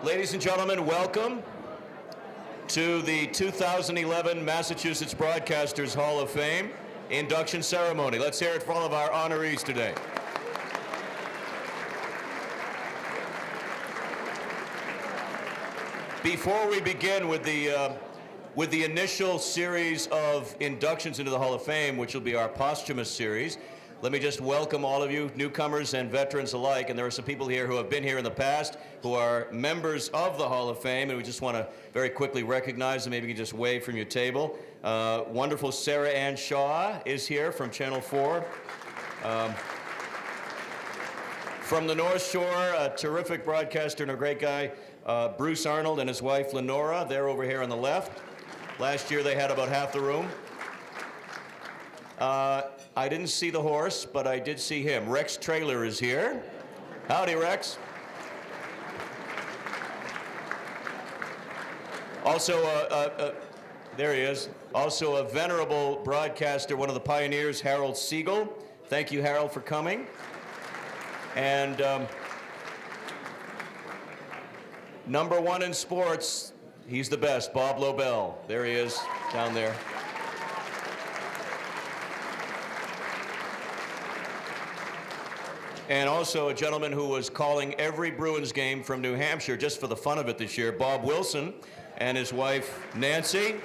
Ladies and gentlemen, welcome to the 2011 Massachusetts Broadcasters Hall of Fame induction ceremony. Let's hear it for all of our honorees today. Before we begin with the initial series of inductions into the Hall of Fame, which will be our posthumous series, let me just welcome all of you, newcomers and veterans alike. And there are some people here who have been here in the past who are members of the Hall of Fame, and we just want to very quickly recognize them. Maybe you can just wave from your table. Wonderful Sarah Ann Shaw is here from Channel 4. From the North Shore, a terrific broadcaster and a great guy, Bruce Arnold and his wife Lenora. They're over here on the left. Last year they had about half the room. I didn't see the horse, but I did see him. Rex Traylor is here. Howdy, Rex. Also, there he is. Also a venerable broadcaster, one of the pioneers, Harold Siegel. Thank you, Harold, for coming. And number one in sports, he's the best, Bob Lobel. There he is, down there. And also a gentleman who was calling every Bruins game from New Hampshire just for the fun of it this year, Bob Wilson, and his wife, Nancy.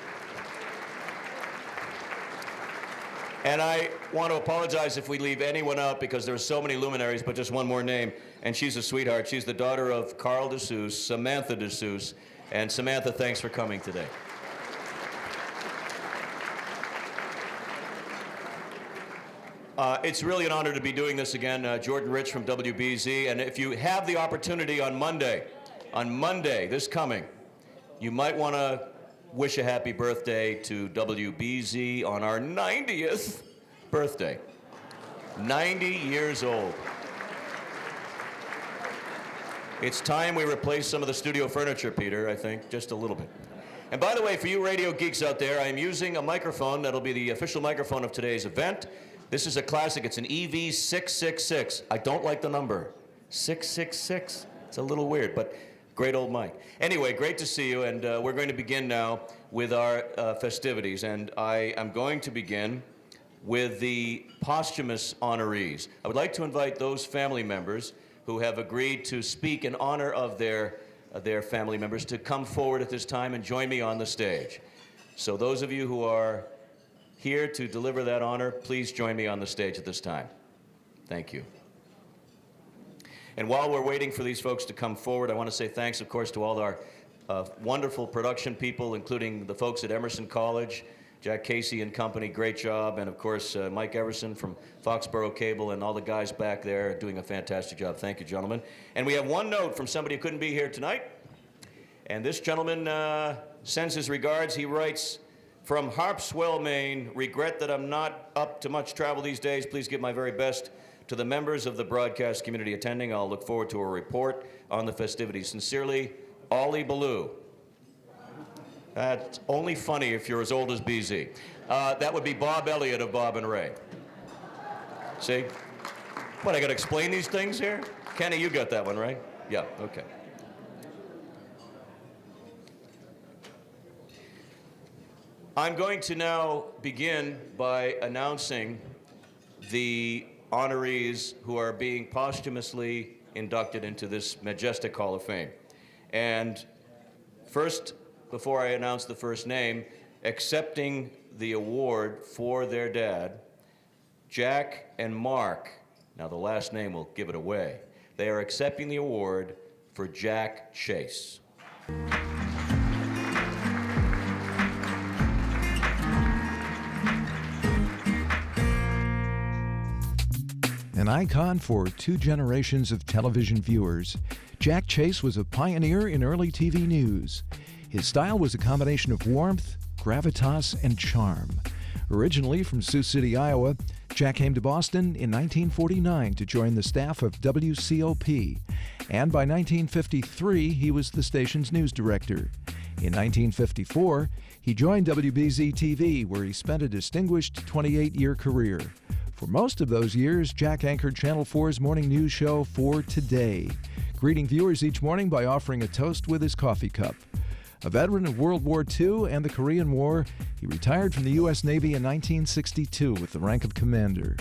And I want to apologize if we leave anyone out because there's so many luminaries, but just one more name, and she's a sweetheart. She's the daughter of Carl DeSuze, Samantha DeSuze. And Samantha, thanks for coming today. It's really an honor to be doing this again. Jordan Rich from WBZ. And if you have the opportunity on Monday, this coming, you might want to wish a happy birthday to WBZ on our 90th birthday. 90 years old. It's time we replace some of the studio furniture, Peter, I think, just a little bit. And by the way, for you radio geeks out there, I'm using a microphone that'll be the official microphone of today's event. This is a classic. It's an EV666. I don't like the number. 666. It's a little weird, but great old mic. Anyway, great to see you, and we're going to begin now with our festivities. And I am going to begin with the posthumous honorees. I would like to invite those family members who have agreed to speak in honor of their family members to come forward at this time and join me on the stage. So those of you who are here to deliver that honor, please join me on the stage at this time. Thank you. And while we're waiting for these folks to come forward, I want to say thanks, of course, to all our wonderful production people, including the folks at Emerson College, Jack Casey and company, great job, and of course, Mike Everson from Foxborough Cable and all the guys back there doing a fantastic job. Thank you, gentlemen. And we have one note from somebody who couldn't be here tonight. And this gentleman sends his regards. He writes, from Harpswell, Maine, regret that I'm not up to much travel these days. Please give my very best to the members of the broadcast community attending. I'll look forward to a report on the festivities. Sincerely, Ollie Ballou. That's only funny if you're as old as BZ. That would be Bob Elliott of Bob and Ray. See? What, I got to explain these things here? Kenny, you got that one, right? Yeah, okay. I'm going to now begin by announcing the honorees who are being posthumously inducted into this majestic Hall of Fame. And first, before I announce the first name, accepting the award for their dad, Jack and Mark, now the last name will give it away, they are accepting the award for Jack Chase. An icon for two generations of television viewers, Jack Chase was a pioneer in early TV news. His style was a combination of warmth, gravitas, and charm. Originally from Sioux City, Iowa, Jack came to Boston in 1949 to join the staff of WCOP, and by 1953 he was the station's news director. In 1954, he joined WBZ-TV, where he spent a distinguished 28-year career. For most of those years, Jack anchored Channel 4's morning news show For Today. greeting viewers each morning by offering a toast with his coffee cup. A veteran of World War II and the Korean War, he retired from the U.S. Navy in 1962 with the rank of commander.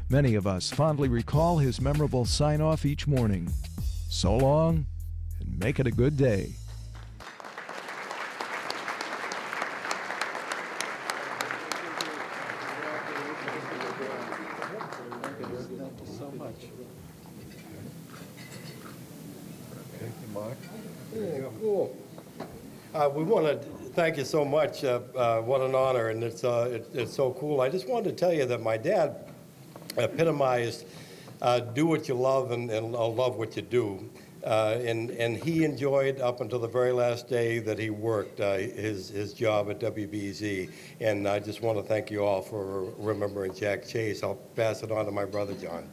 Many of us fondly recall his memorable sign-off each morning. So long, and make it a good day. We want to thank you so much. What an honor, and it's so cool. I just wanted to tell you that my dad epitomized do what you love and love what you do. And he enjoyed, up until the very last day that he worked, his job at WBZ. And I just want to thank you all for remembering Jack Chase. I'll pass it on to my brother, John.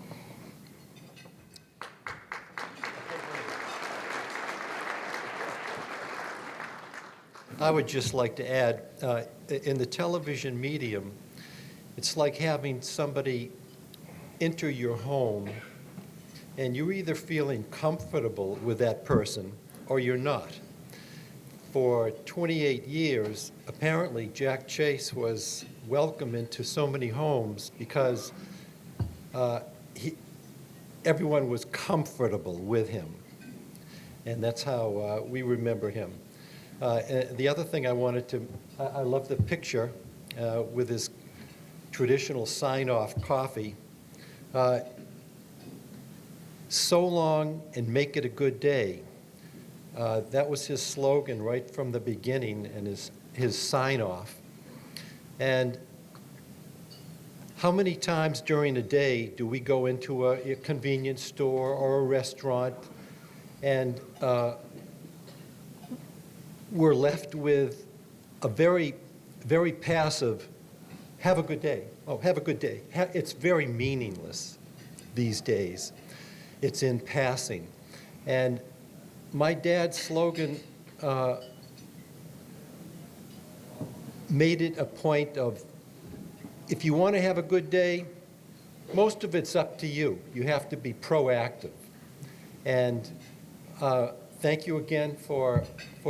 I would just like to add, in the television medium, it's like having somebody enter your home and you're either feeling comfortable with that person or you're not. For 28 years, apparently Jack Chase was welcome into so many homes because everyone was comfortable with him. And that's how we remember him. And the other thing I love the picture with his traditional sign-off coffee. So long and make it a good day. That was his slogan right from the beginning and his sign-off. And how many times during a day do we go into a convenience store or a restaurant and we're left with a very, very passive, have a good day. Oh, have a good day. It's very meaningless these days. It's in passing. And my dad's slogan made it a point of, if you want to have a good day, most of it's up to you. You have to be proactive. And thank you again for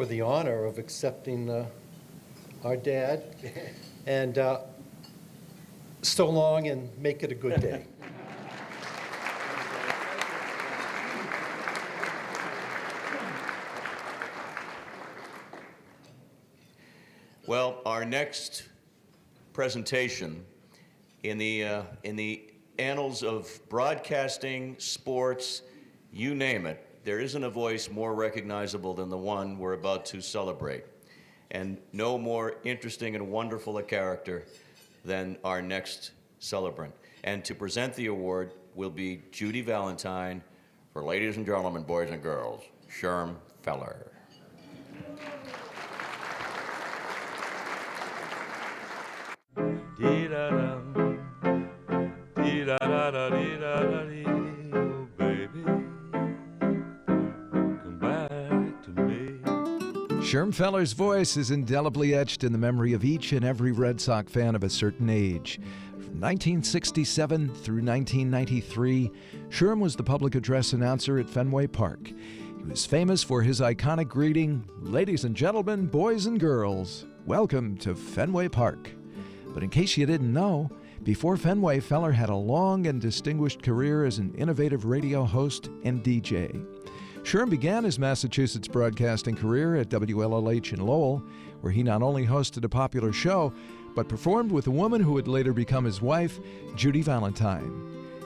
the honor of accepting our dad. And so long and make it a good day. Well, our next presentation in the annals of broadcasting, sports, you name it, there isn't a voice more recognizable than the one we're about to celebrate. And no more interesting and wonderful a character than our next celebrant. And to present the award will be Judy Valentine for ladies and gentlemen, boys and girls, Sherm Feller. Sherm Feller's voice is indelibly etched in the memory of each and every Red Sox fan of a certain age. From 1967 through 1993, Sherm was the public address announcer at Fenway Park. He was famous for his iconic greeting, "Ladies and gentlemen, boys and girls, welcome to Fenway Park." But in case you didn't know, before Fenway, Feller had a long and distinguished career as an innovative radio host and DJ. Sherm began his Massachusetts broadcasting career at WLLH in Lowell, where he not only hosted a popular show, but performed with a woman who would later become his wife, Judy Valentine.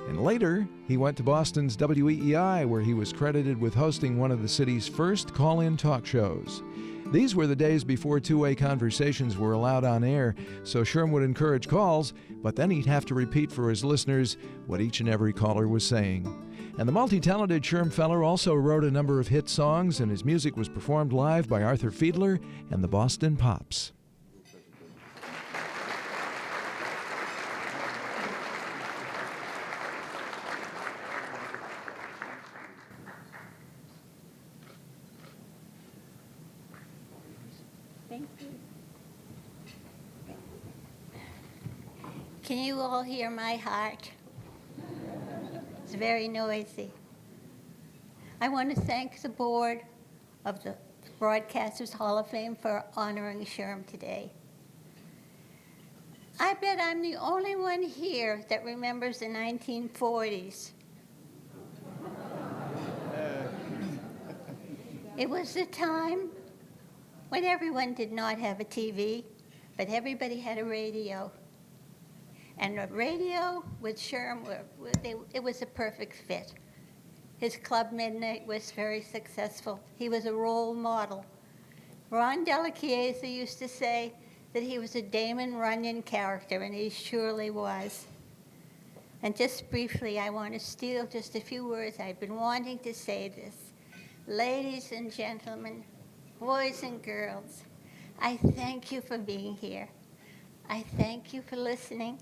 And later, he went to Boston's WEEI, where he was credited with hosting one of the city's first call-in talk shows. These were the days before two-way conversations were allowed on air, so Sherm would encourage calls, but then he'd have to repeat for his listeners what each and every caller was saying. And the multi-talented Sherm Feller also wrote a number of hit songs, and his music was performed live by Arthur Fiedler and the Boston Pops. Thank you. Can you all hear my heart? It's very noisy. I want to thank the board of the Broadcasters Hall of Fame for honoring Sherm today. I bet I'm the only one here that remembers the 1940s. It was the time when everyone did not have a TV, but everybody had a radio. And the radio with Sherm, it was a perfect fit. His Club Midnight was very successful. He was a role model. Ron Delachiesa used to say that he was a Damon Runyon character, and he surely was. And just briefly, I want to steal just a few words. I've been wanting to say this. Ladies and gentlemen, boys and girls, I thank you for being here. I thank you for listening.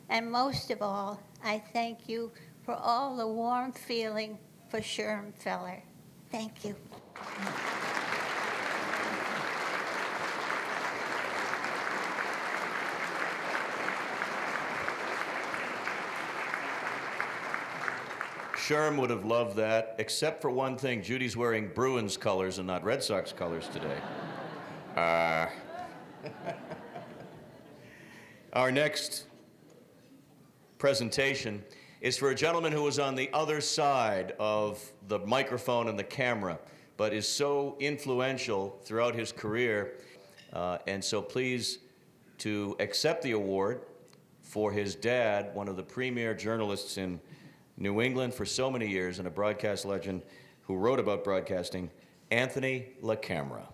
And most of all, I thank you for all the warm feeling for Sherm Feller. Thank you. Sherm would have loved that, except for one thing. Judy's wearing Bruins colors and not Red Sox colors today. Our next presentation is for a gentleman who was on the other side of the microphone and the camera, but is so influential throughout his career. And so please to accept the award for his dad, one of the premier journalists in New England for so many years and a broadcast legend who wrote about broadcasting, Anthony LaCamera.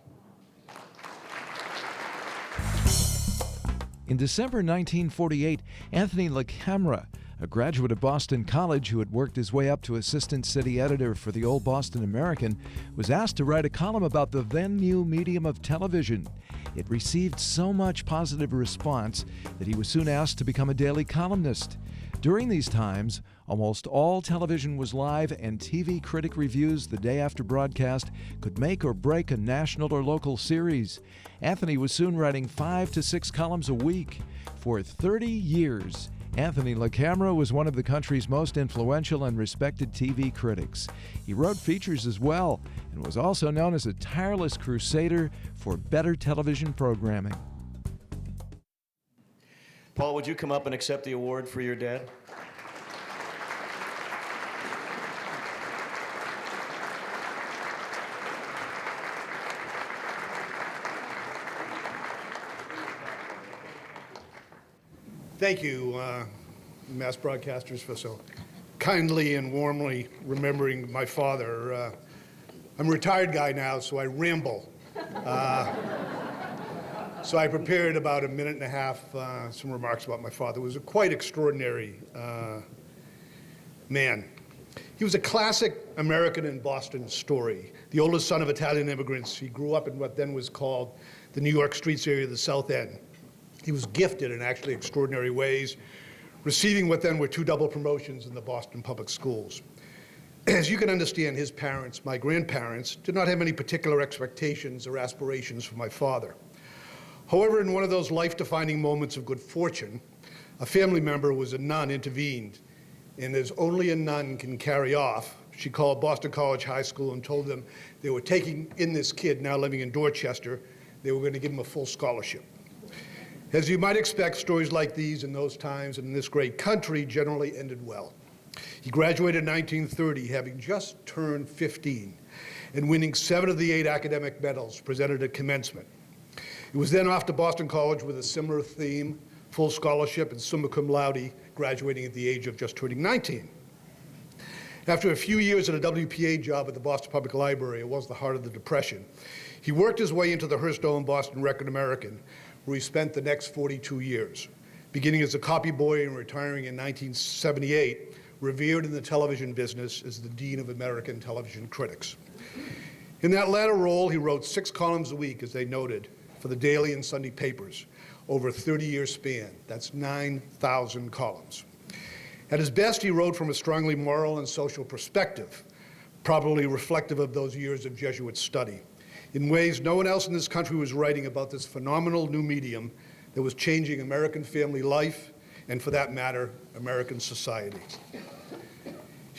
In December 1948, Anthony LaCamera, a graduate of Boston College who had worked his way up to assistant city editor for the Old Boston American, was asked to write a column about the then new medium of television. It received so much positive response that he was soon asked to become a daily columnist. During these times, almost all television was live, and TV critic reviews the day after broadcast could make or break a national or local series. Anthony was soon writing 5 to 6 columns a week. For 30 years, Anthony LaCamera was one of the country's most influential and respected TV critics. He wrote features as well, and was also known as a tireless crusader for better television programming. Paul, would you come up and accept the award for your dad? Thank you, mass broadcasters, for so kindly and warmly remembering my father. I'm a retired guy now, so I ramble. So I prepared about a minute and a half, some remarks about my father. He was a quite extraordinary man. He was a classic American in Boston story. The oldest son of Italian immigrants, he grew up in what then was called the New York streets area of the South End. He was gifted in actually extraordinary ways, receiving what then were 2 double promotions in the Boston public schools. As you can understand, his parents, my grandparents, did not have any particular expectations or aspirations for my father. However, in one of those life-defining moments of good fortune, a family member who was a nun intervened, and as only a nun can carry off, she called Boston College High School and told them they were taking in this kid now living in Dorchester. They were going to give him a full scholarship. As you might expect, stories like these in those times and in this great country generally ended well. He graduated in 1930, having just turned 15, and winning 7 of the 8 academic medals presented at commencement. He was then off to Boston College with a similar theme, full scholarship and summa cum laude, graduating at the age of just turning 19. After a few years at a WPA job at the Boston Public Library, it was the heart of the Depression, he worked his way into the Hearst-owned Boston Record American, where he spent the next 42 years, beginning as a copy boy and retiring in 1978, revered in the television business as the Dean of American Television Critics. In that latter role, he wrote 6 columns a week, as they noted, for the daily and Sunday papers over a 30-year span. That's 9,000 columns. At his best, he wrote from a strongly moral and social perspective, probably reflective of those years of Jesuit study, in ways no one else in this country was writing about this phenomenal new medium that was changing American family life and, for that matter, American society.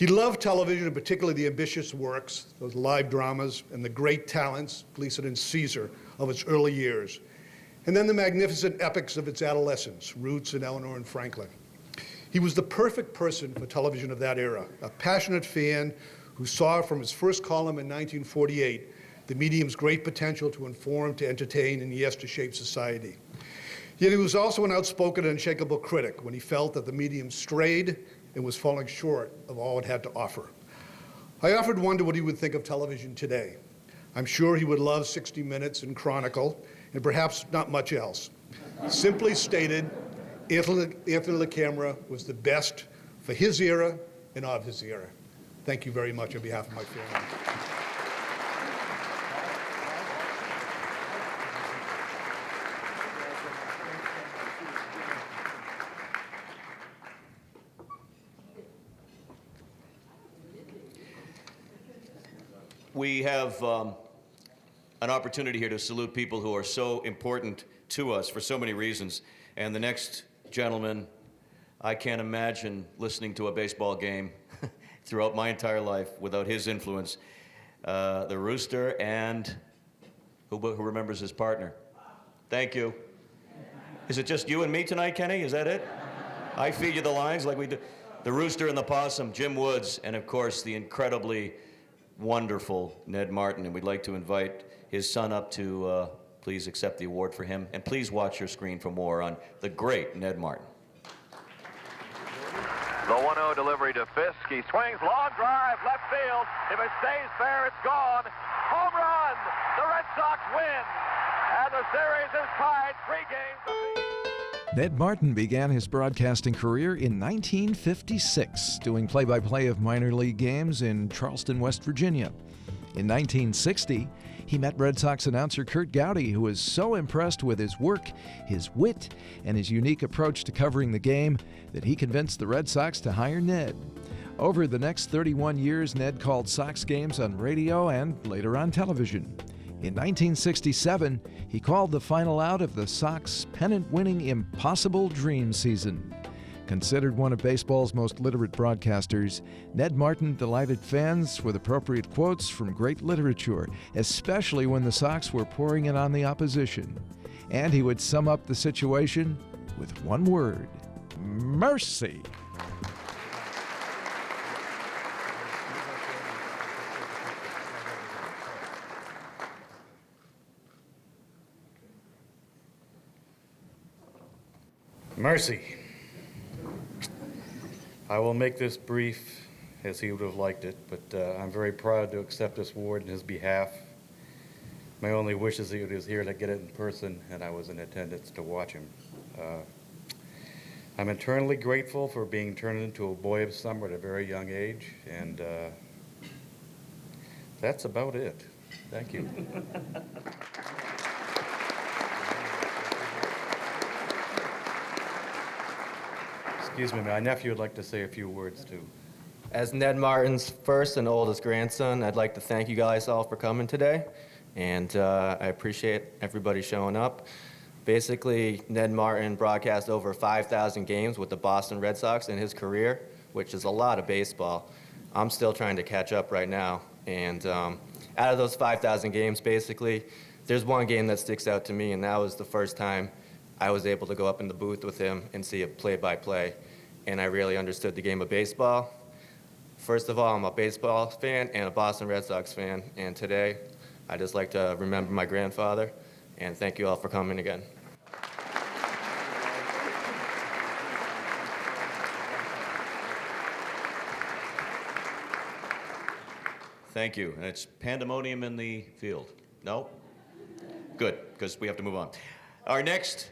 He loved television, and particularly the ambitious works, those live dramas, and the great talents, Gleason and Caesar, of its early years. And then the magnificent epics of its adolescence, Roots and Eleanor and Franklin. He was the perfect person for television of that era, a passionate fan who saw from his first column in 1948 the medium's great potential to inform, to entertain, and yes, to shape society. Yet he was also an outspoken and unshakable critic when he felt that the medium strayed and was falling short of all it had to offer. I often wonder what he would think of television today. I'm sure he would love 60 Minutes and Chronicle, and perhaps not much else. Simply stated, Anthony LaCamera was the best for his era and of his era. Thank you very much on behalf of my family. We have an opportunity here to salute people who are so important to us for so many reasons. And the next gentleman, I can't imagine listening to a baseball game throughout my entire life without his influence. The Rooster and who remembers his partner? Thank you. Is it just you and me tonight, Kenny? Is that it? I feed you the lines like we do. The Rooster and the Possum, Jim Woods, and of course the incredibly wonderful Ned Martin. And we'd like to invite his son up to please accept the award for him. And please watch your screen for more on the great Ned Martin. The 1-0 delivery to Fisk. He swings, long drive, left field. If it stays fair, it's gone. Home run! The Red Sox win! And the series is tied 3 games. Ned Martin began his broadcasting career in 1956, doing play-by-play of minor league games in Charleston, West Virginia. In 1960, he met Red Sox announcer Curt Gowdy, who was so impressed with his work, his wit, and his unique approach to covering the game that he convinced the Red Sox to hire Ned. Over the next 31 years, Ned called Sox games on radio and later on television. In 1967, he called the final out of the Sox pennant-winning Impossible Dream season. Considered one of baseball's most literate broadcasters, Ned Martin delighted fans with appropriate quotes from great literature, especially when the Sox were pouring in on the opposition. And he would sum up the situation with one word: mercy. Mercy. I will make this brief as he would have liked it, but I'm very proud to accept this award in his behalf. My only wish is he was here to get it in person and I was in attendance to watch him. I'm eternally grateful for being turned into a boy of summer at a very young age, and that's about it. Thank you. Excuse me, my nephew would like to say a few words too. As Ned Martin's first and oldest grandson, I'd like to thank you guys all for coming today, and I appreciate everybody showing up. Basically, Ned Martin broadcast over 5,000 games with the Boston Red Sox in his career, which is a lot of baseball. I'm still trying to catch up right now, and out of those 5,000 games, basically, there's one game that sticks out to me, and that was the first time I was able to go up in the booth with him and see it play-by-play, and I really understood the game of baseball. First of all, I'm a baseball fan and a Boston Red Sox fan, and today I just like to remember my grandfather, and thank you all for coming again. Thank you. And it's pandemonium in the field. No? Good, because we have to move on. Our next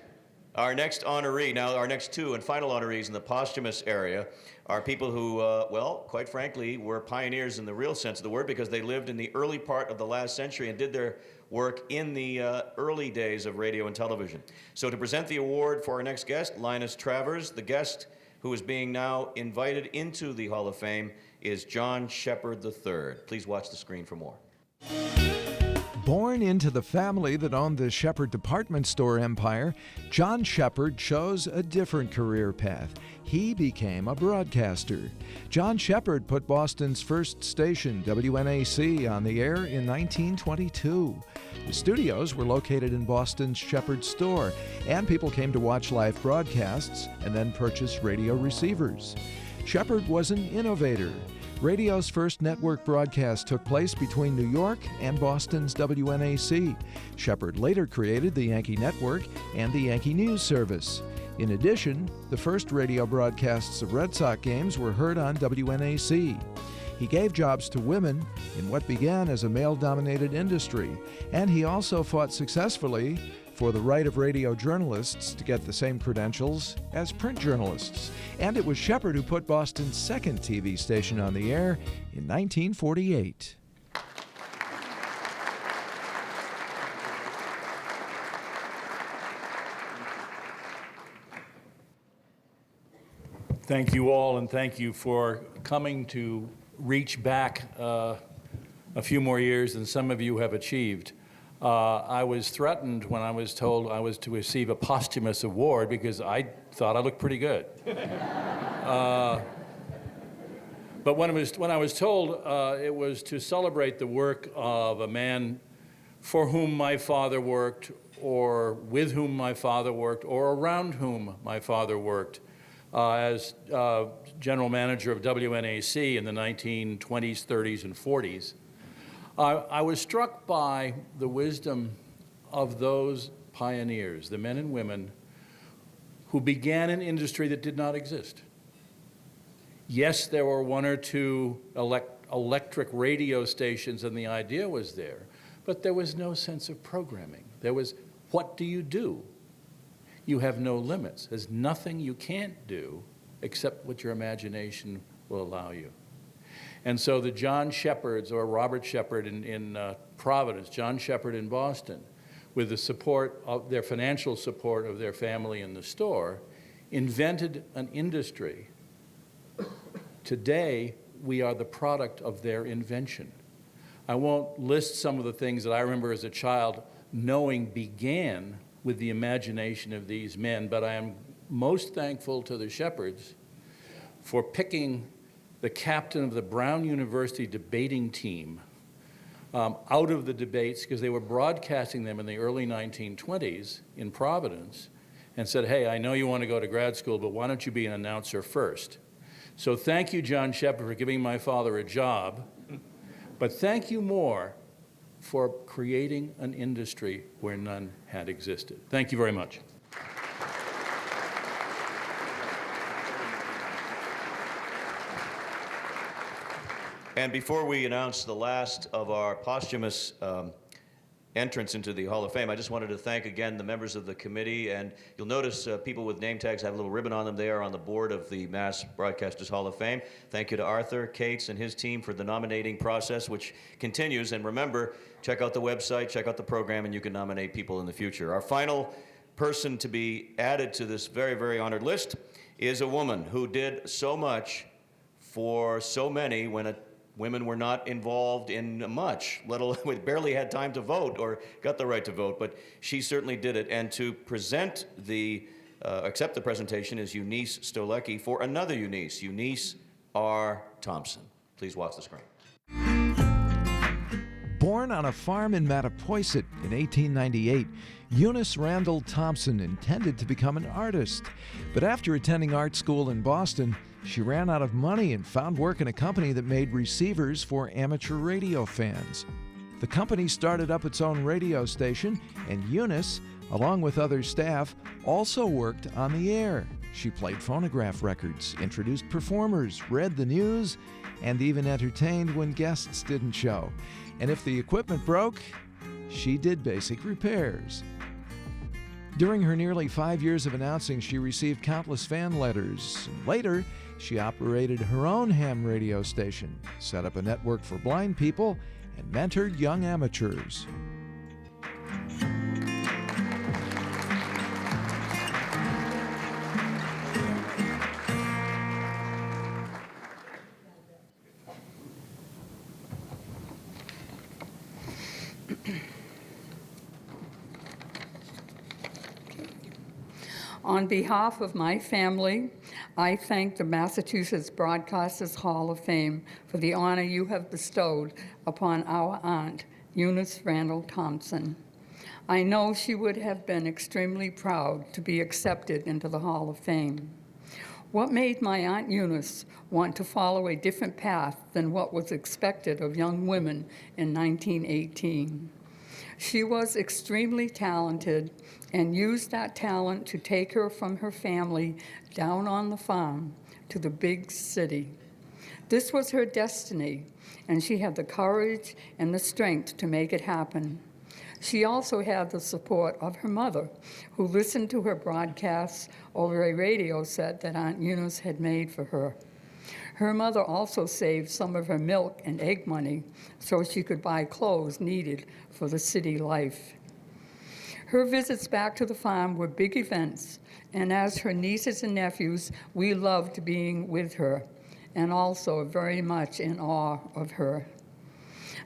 honoree, now our next two and final honorees in the posthumous area are people who, well, quite frankly, were pioneers in the real sense of the word because they lived in the early part of the last century and did their work in the early days of radio and television. So to present the award for our next guest, Linus Travers, the guest who is being now invited into the Hall of Fame is John Shepard III. Please watch the screen for more. Born into the family that owned the Shepard department store empire, John Shepard chose a different career path. He became a broadcaster. John Shepard put Boston's first station, WNAC, on the air in 1922. The studios were located in Boston's Shepard store, and people came to watch live broadcasts and then purchase radio receivers. Shepard was an innovator. Radio's first network broadcast took place between New York and Boston's WNAC. Shepard later created the Yankee Network and the Yankee News Service. In addition, the first radio broadcasts of Red Sox games were heard on WNAC. He gave jobs to women in what began as a male-dominated industry, and he also fought successfully for the right of radio journalists to get the same credentials as print journalists. And it was Shepard who put Boston's second TV station on the air in 1948. Thank you all, and thank you for coming to reach back a few more years than some of you have achieved. I was threatened when I was told I was to receive a posthumous award because I thought I looked pretty good. But when I was told it was to celebrate the work of a man for whom my father worked, or with whom my father worked, or around whom my father worked, as general manager of WNAC in the 1920s, 30s, and 40s, I was struck by the wisdom of those pioneers, the men and women who began an industry that did not exist. Yes, there were one or two electric radio stations and the idea was there, but there was no sense of programming. There was, what do you do? You have no limits. There's nothing you can't do except what your imagination will allow you. And so the John Shepards, or Robert Shepard in Providence, John Shepard in Boston, with the support of their financial support of their family in the store, invented an industry. Today, we are the product of their invention. I won't list some of the things that I remember as a child knowing began with the imagination of these men, but I am most thankful to the Shepards for picking the captain of the Brown University debating team out of the debates, because they were broadcasting them in the early 1920s in Providence, and said, hey, I know you want to go to grad school, but why don't you be an announcer first? So thank you, John Shepard, for giving my father a job, but thank you more for creating an industry where none had existed. Thank you very much. And before we announce the last of our posthumous entrance into the Hall of Fame, I just wanted to thank again the members of the committee. And you'll notice people with name tags have a little ribbon on them. They are on the board of the Mass Broadcasters Hall of Fame. Thank you to Arthur Cates and his team for the nominating process, which continues. And remember, check out the website, check out the program, and you can nominate people in the future. Our final person to be added to this very, very honored list is a woman who did so much for so many when women were not involved in much, let alone barely had time to vote or got the right to vote, but she certainly did it. And to present accept the presentation is Eunice Stolecki for another Eunice, Eunice R. Thompson. Please watch the screen. Born on a farm in Mattapoisett in 1898, Eunice Randall Thompson intended to become an artist. But after attending art school in Boston, she ran out of money and found work in a company that made receivers for amateur radio fans. The company started up its own radio station, and Eunice, along with other staff, also worked on the air. She played phonograph records, introduced performers, read the news, and even entertained when guests didn't show. And if the equipment broke, she did basic repairs. During her nearly 5 years of announcing, she received countless fan letters. Later, she operated her own ham radio station, set up a network for blind people, and mentored young amateurs. On behalf of my family, I thank the Massachusetts Broadcasters Hall of Fame for the honor you have bestowed upon our aunt, Eunice Randall Thompson. I know she would have been extremely proud to be accepted into the Hall of Fame. What made my Aunt Eunice want to follow a different path than what was expected of young women in 1918? She was extremely talented and used that talent to take her from her family down on the farm to the big city. This was her destiny, and she had the courage and the strength to make it happen. She also had the support of her mother, who listened to her broadcasts over a radio set that Aunt Eunice had made for her. Her mother also saved some of her milk and egg money so she could buy clothes needed for the city life. Her visits back to the farm were big events, and as her nieces and nephews, we loved being with her, and also very much in awe of her.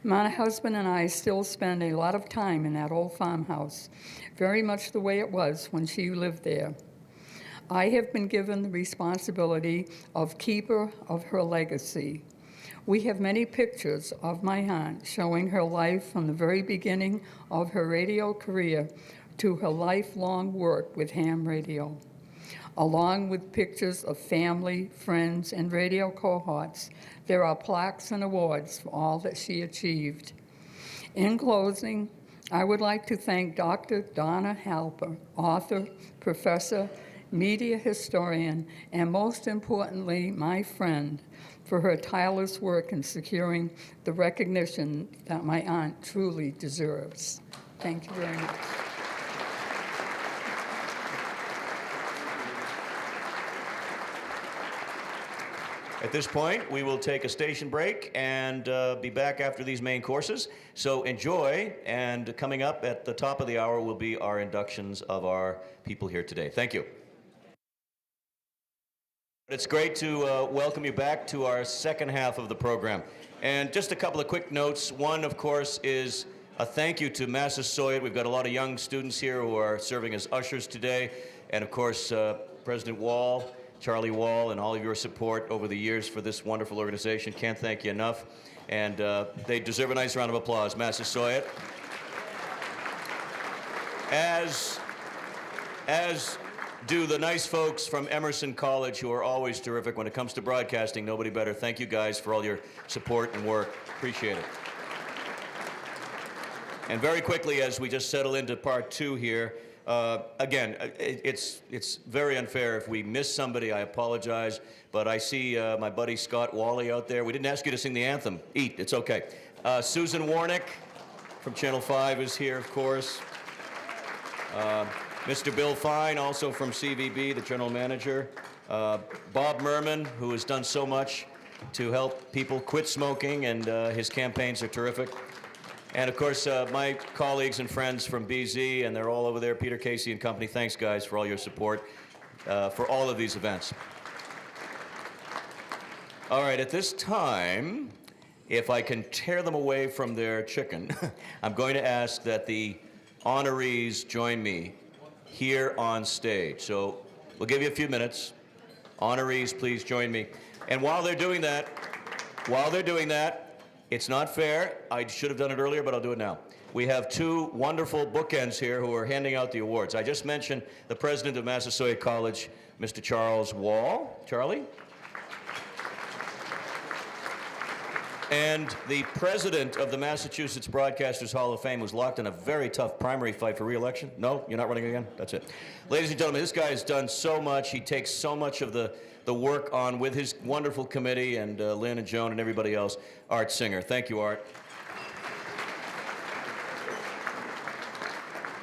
My husband and I still spend a lot of time in that old farmhouse, very much the way it was when she lived there. I have been given the responsibility of keeper of her legacy. We have many pictures of my aunt showing her life from the very beginning of her radio career to her lifelong work with ham radio, along with pictures of family, friends, and radio cohorts. There are plaques and awards for all that she achieved. In closing, I would like to thank Dr. Donna Halper, author, professor, media historian, and most importantly, my friend, for her tireless work in securing the recognition that my aunt truly deserves. Thank you very much. At this point, we will take a station break and be back after these main courses. So enjoy, and coming up at the top of the hour will be our inductions of our people here today. Thank you. It's great to welcome you back to our second half of the program. And just a couple of quick notes. One, of course, is a thank you to Massasoit. We've got a lot of young students here who are serving as ushers today. And of course, President Wall, Charlie Wall, and all of your support over the years for this wonderful organization. Can't thank you enough. And they deserve a nice round of applause, Massasoit. As do the nice folks from Emerson College, who are always terrific when it comes to broadcasting. Nobody better. Thank you guys for all your support and work. Appreciate it. And very quickly, as we just settle into part two here, again, it's very unfair if we miss somebody. I apologize, but I see my buddy Scott Wally out there. We didn't ask you to sing the anthem. Eat, it's okay. Susan Warnick from Channel 5 is here, of course. Mr. Bill Fine, also from CVB, the general manager. Bob Merman, who has done so much to help people quit smoking, and his campaigns are terrific. And of course, my colleagues and friends from BZ, and they're all over there, Peter Casey and company. Thanks, guys, for all your support for all of these events. All right, at this time, if I can tear them away from their chicken, I'm going to ask that the honorees join me here on stage. So we'll give you a few minutes. Honorees, please join me. And while they're doing that, it's not fair. I should have done it earlier, but I'll do it now. We have two wonderful bookends here who are handing out the awards. I just mentioned the president of Massasoit College, Mr. Charles Wall. Charlie? And the president of the Massachusetts Broadcasters Hall of Fame, who's locked in a very tough primary fight for re-election. No, you're not running again? That's it. Ladies and gentlemen, this guy has done so much. He takes so much of the work on with his wonderful committee, and Lynn and Joan and everybody else. Art Singer. Thank you, Art.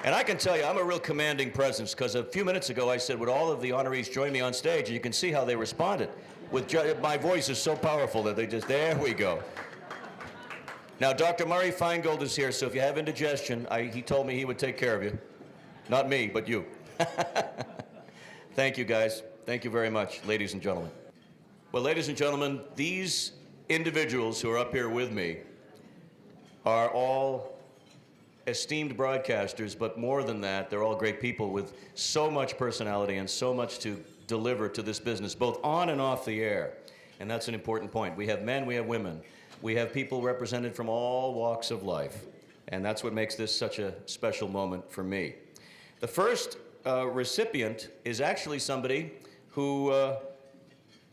And I can tell you, I'm a real commanding presence, because a few minutes ago I said, would all of the honorees join me on stage? And you can see how they responded. My voice is so powerful that they just, there we go. Now, Dr. Murray Feingold is here, so if you have indigestion, he told me he would take care of you. Not me, but you. Thank you, guys. Thank you very much, ladies and gentlemen. Well, ladies and gentlemen, these individuals who are up here with me are all esteemed broadcasters, but more than that, they're all great people with so much personality and so much to deliver to this business, both on and off the air. And that's an important point. We have men, we have women. We have people represented from all walks of life. And that's what makes this such a special moment for me. The first recipient is actually somebody who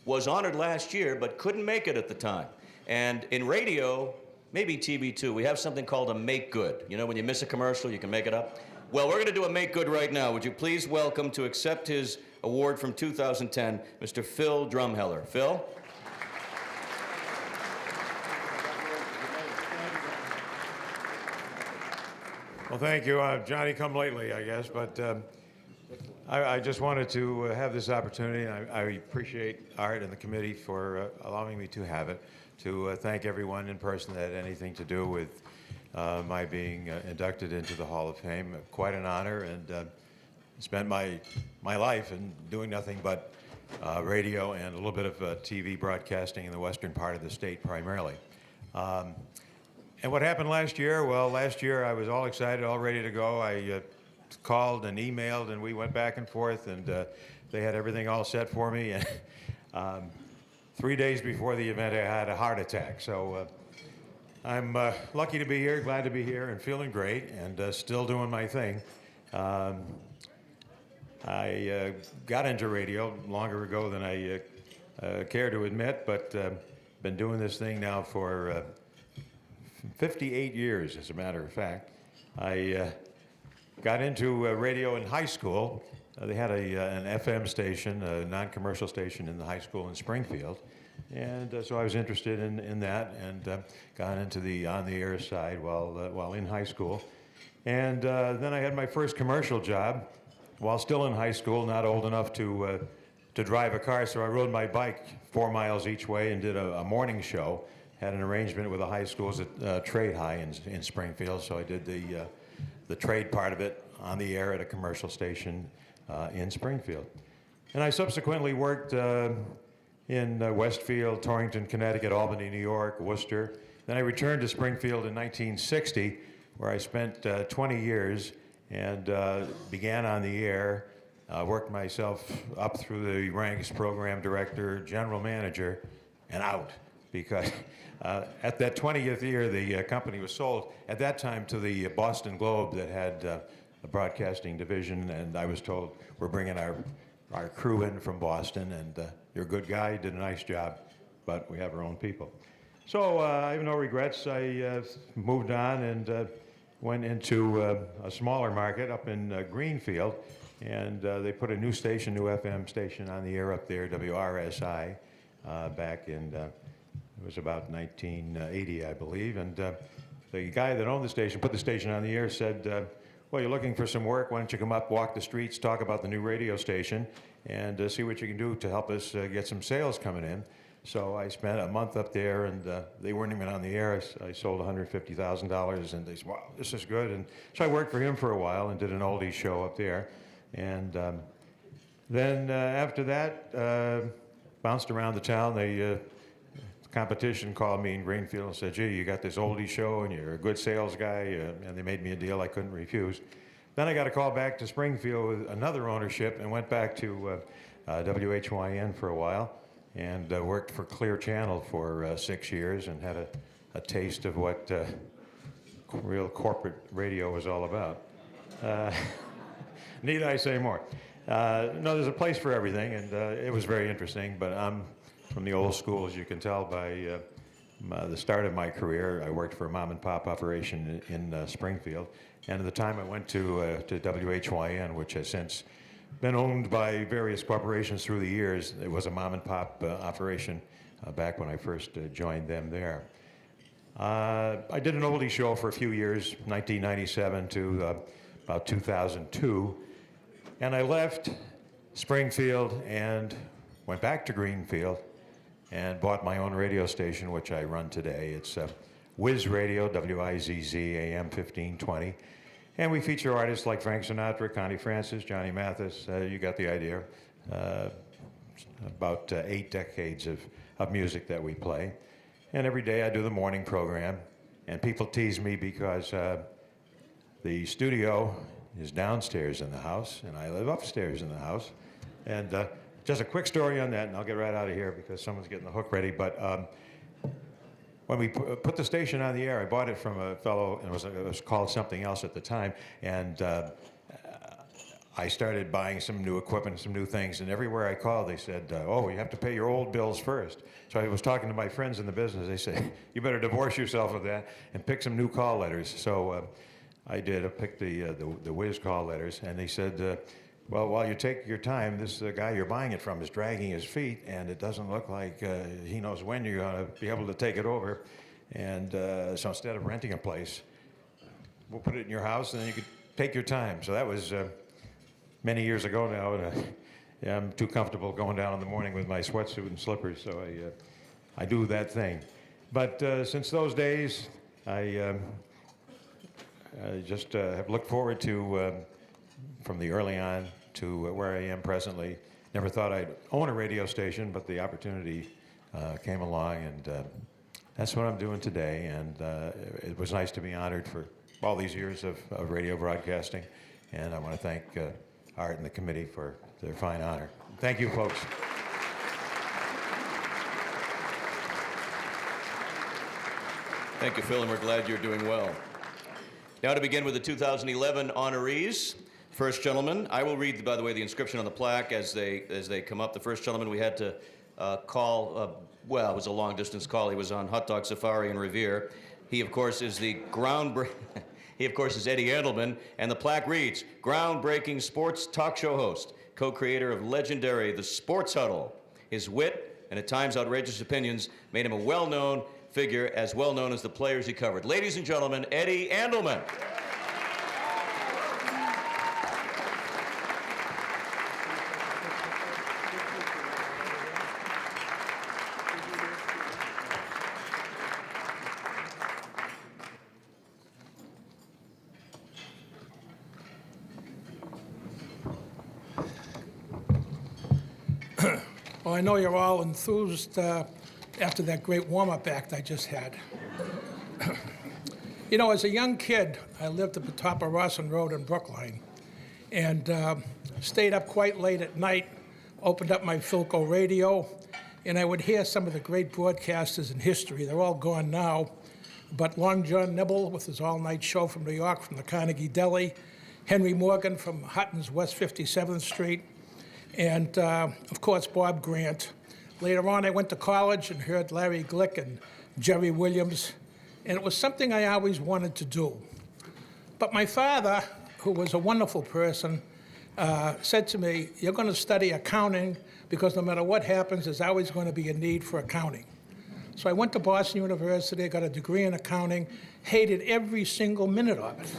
was honored last year but couldn't make it at the time. And in radio, maybe TV too, we have something called a make good. You know, when you miss a commercial, you can make it up. Well, we're going to do a make good right now. Would you please welcome to accept his award from 2010, Mr. Phil Drumheller. Phil? Well, thank you. Johnny come lately, I guess, but I just wanted to have this opportunity, and I appreciate Art and the committee for allowing me to have it, to thank everyone in person that had anything to do with my being inducted into the Hall of Fame. Quite an honor, and spent my life in doing nothing but radio and a little bit of TV broadcasting in the western part of the state primarily. And what happened last year? Well, last year I was all excited, all ready to go. I called and emailed, and we went back and forth, and they had everything all set for me. And 3 days before the event, I had a heart attack. So I'm lucky to be here, glad to be here, and feeling great, and still doing my thing. I got into radio longer ago than I care to admit, but been doing this thing now for 58 years, as a matter of fact. I got into radio in high school. They had an FM station, a non-commercial station in the high school in Springfield. And so I was interested in that, and got into the on-the-air side while in high school. And then I had my first commercial job while still in high school, not old enough to drive a car, so I rode my bike 4 miles each way and did a morning show. Had an arrangement with the high schools at Trade High in Springfield, so I did the trade part of it on the air at a commercial station in Springfield. And I subsequently worked in Westfield, Torrington, Connecticut, Albany, New York, Worcester. Then I returned to Springfield in 1960, where I spent 20 years and began on the air, worked myself up through the ranks, program director, general manager, and out. Because at that 20th year, the company was sold at that time to the Boston Globe that had a broadcasting division, and I was told, we're bringing our crew in from Boston, and you're a good guy, you did a nice job, but we have our own people. So I have no regrets. I moved on and went into a smaller market up in Greenfield, and they put a new station, new FM station on the air up there, WRSI, back in... It was about 1980, I believe, and the guy that owned the station, put the station on the air, said, well, you're looking for some work, why don't you come up, walk the streets, talk about the new radio station, and see what you can do to help us get some sales coming in. So I spent a month up there, and they weren't even on the air. I sold $150,000, and they said, wow, this is good. And so I worked for him for a while and did an oldies show up there. And then after that, bounced around the town. Competition called me in Greenfield and said, gee, you got this oldie show and you're a good sales guy, and they made me a deal I couldn't refuse. Then I got a call back to Springfield with another ownership and went back to WHYN for a while and worked for Clear Channel for 6 years and had a taste of what real corporate radio was all about. Need I say more? No, there's a place for everything, and it was very interesting, but I'm from the old school, as you can tell by the start of my career. I worked for a mom-and-pop operation in Springfield, and at the time I went to WHYN, which has since been owned by various corporations through the years. It was a mom-and-pop operation back when I first joined them there. I did an oldie show for a few years, 1997 to about 2002, and I left Springfield and went back to Greenfield and bought my own radio station, which I run today. It's Wiz Radio, WIZZ, AM 1520. And we feature artists like Frank Sinatra, Connie Francis, Johnny Mathis. You got the idea. About 8 decades of music that we play. And every day I do the morning program. And people tease me because The studio is downstairs in the house, and I live upstairs in the house. And just a quick story on that, and I'll get right out of here because someone's getting the hook ready. But when we put the station on the air, I bought it from a fellow, and it was called something else at the time, and I started buying some new equipment, some new things, and everywhere I called, they said, oh, you have to pay your old bills first. So I was talking to my friends in the business. They said, you better divorce yourself of that and pick some new call letters. So I did. I picked the Whiz call letters, and they said, well, while you take your time, this guy you're buying it from is dragging his feet, and it doesn't look like he knows when you're going to be able to take it over. And so instead of renting a place, we'll put it in your house, and then you could take your time. So that was many years ago now, and yeah, I'm too comfortable going down in the morning with my sweatsuit and slippers, so I do that thing. But since those days, I just have looked forward to, from the early on to where I am presently. Never thought I'd own a radio station, but the opportunity came along, and that's what I'm doing today. And it was nice to be honored for all these years of radio broadcasting, and I want to thank Art and the committee for their fine honor. Thank you, folks. Thank you, Phil, and we're glad you're doing well. Now to begin with the 2011 honorees. First gentleman, I will read, by the way, the inscription on the plaque as they come up. The first gentleman we had to call, well, it was a long-distance call. He was on Hot Dog Safari in Revere. He, of course, is the He, of course, is Eddie Andelman, and the plaque reads, groundbreaking sports talk show host, co-creator of legendary The Sports Huddle. His wit and at times outrageous opinions made him a well-known figure, as well-known as the players he covered. Ladies and gentlemen, Eddie Andelman. Well, I know you're all enthused after that great warm-up act I just had. You know, as a young kid, I lived at the top of Rawson Road in Brookline, and stayed up quite late at night, opened up my Philco radio, and I would hear some of the great broadcasters in history. They're all gone now, but Long John Nibble with his all-night show from New York from the Carnegie Deli, Henry Morgan from Hutton's West 57th Street, and, of course, Bob Grant. Later on, I went to college and heard Larry Glick and Jerry Williams, and it was something I always wanted to do. But my father, who was a wonderful person, said to me, you're going to study accounting because no matter what happens, there's always going to be a need for accounting. So I went to Boston University, I got a degree in accounting, hated every single minute of it.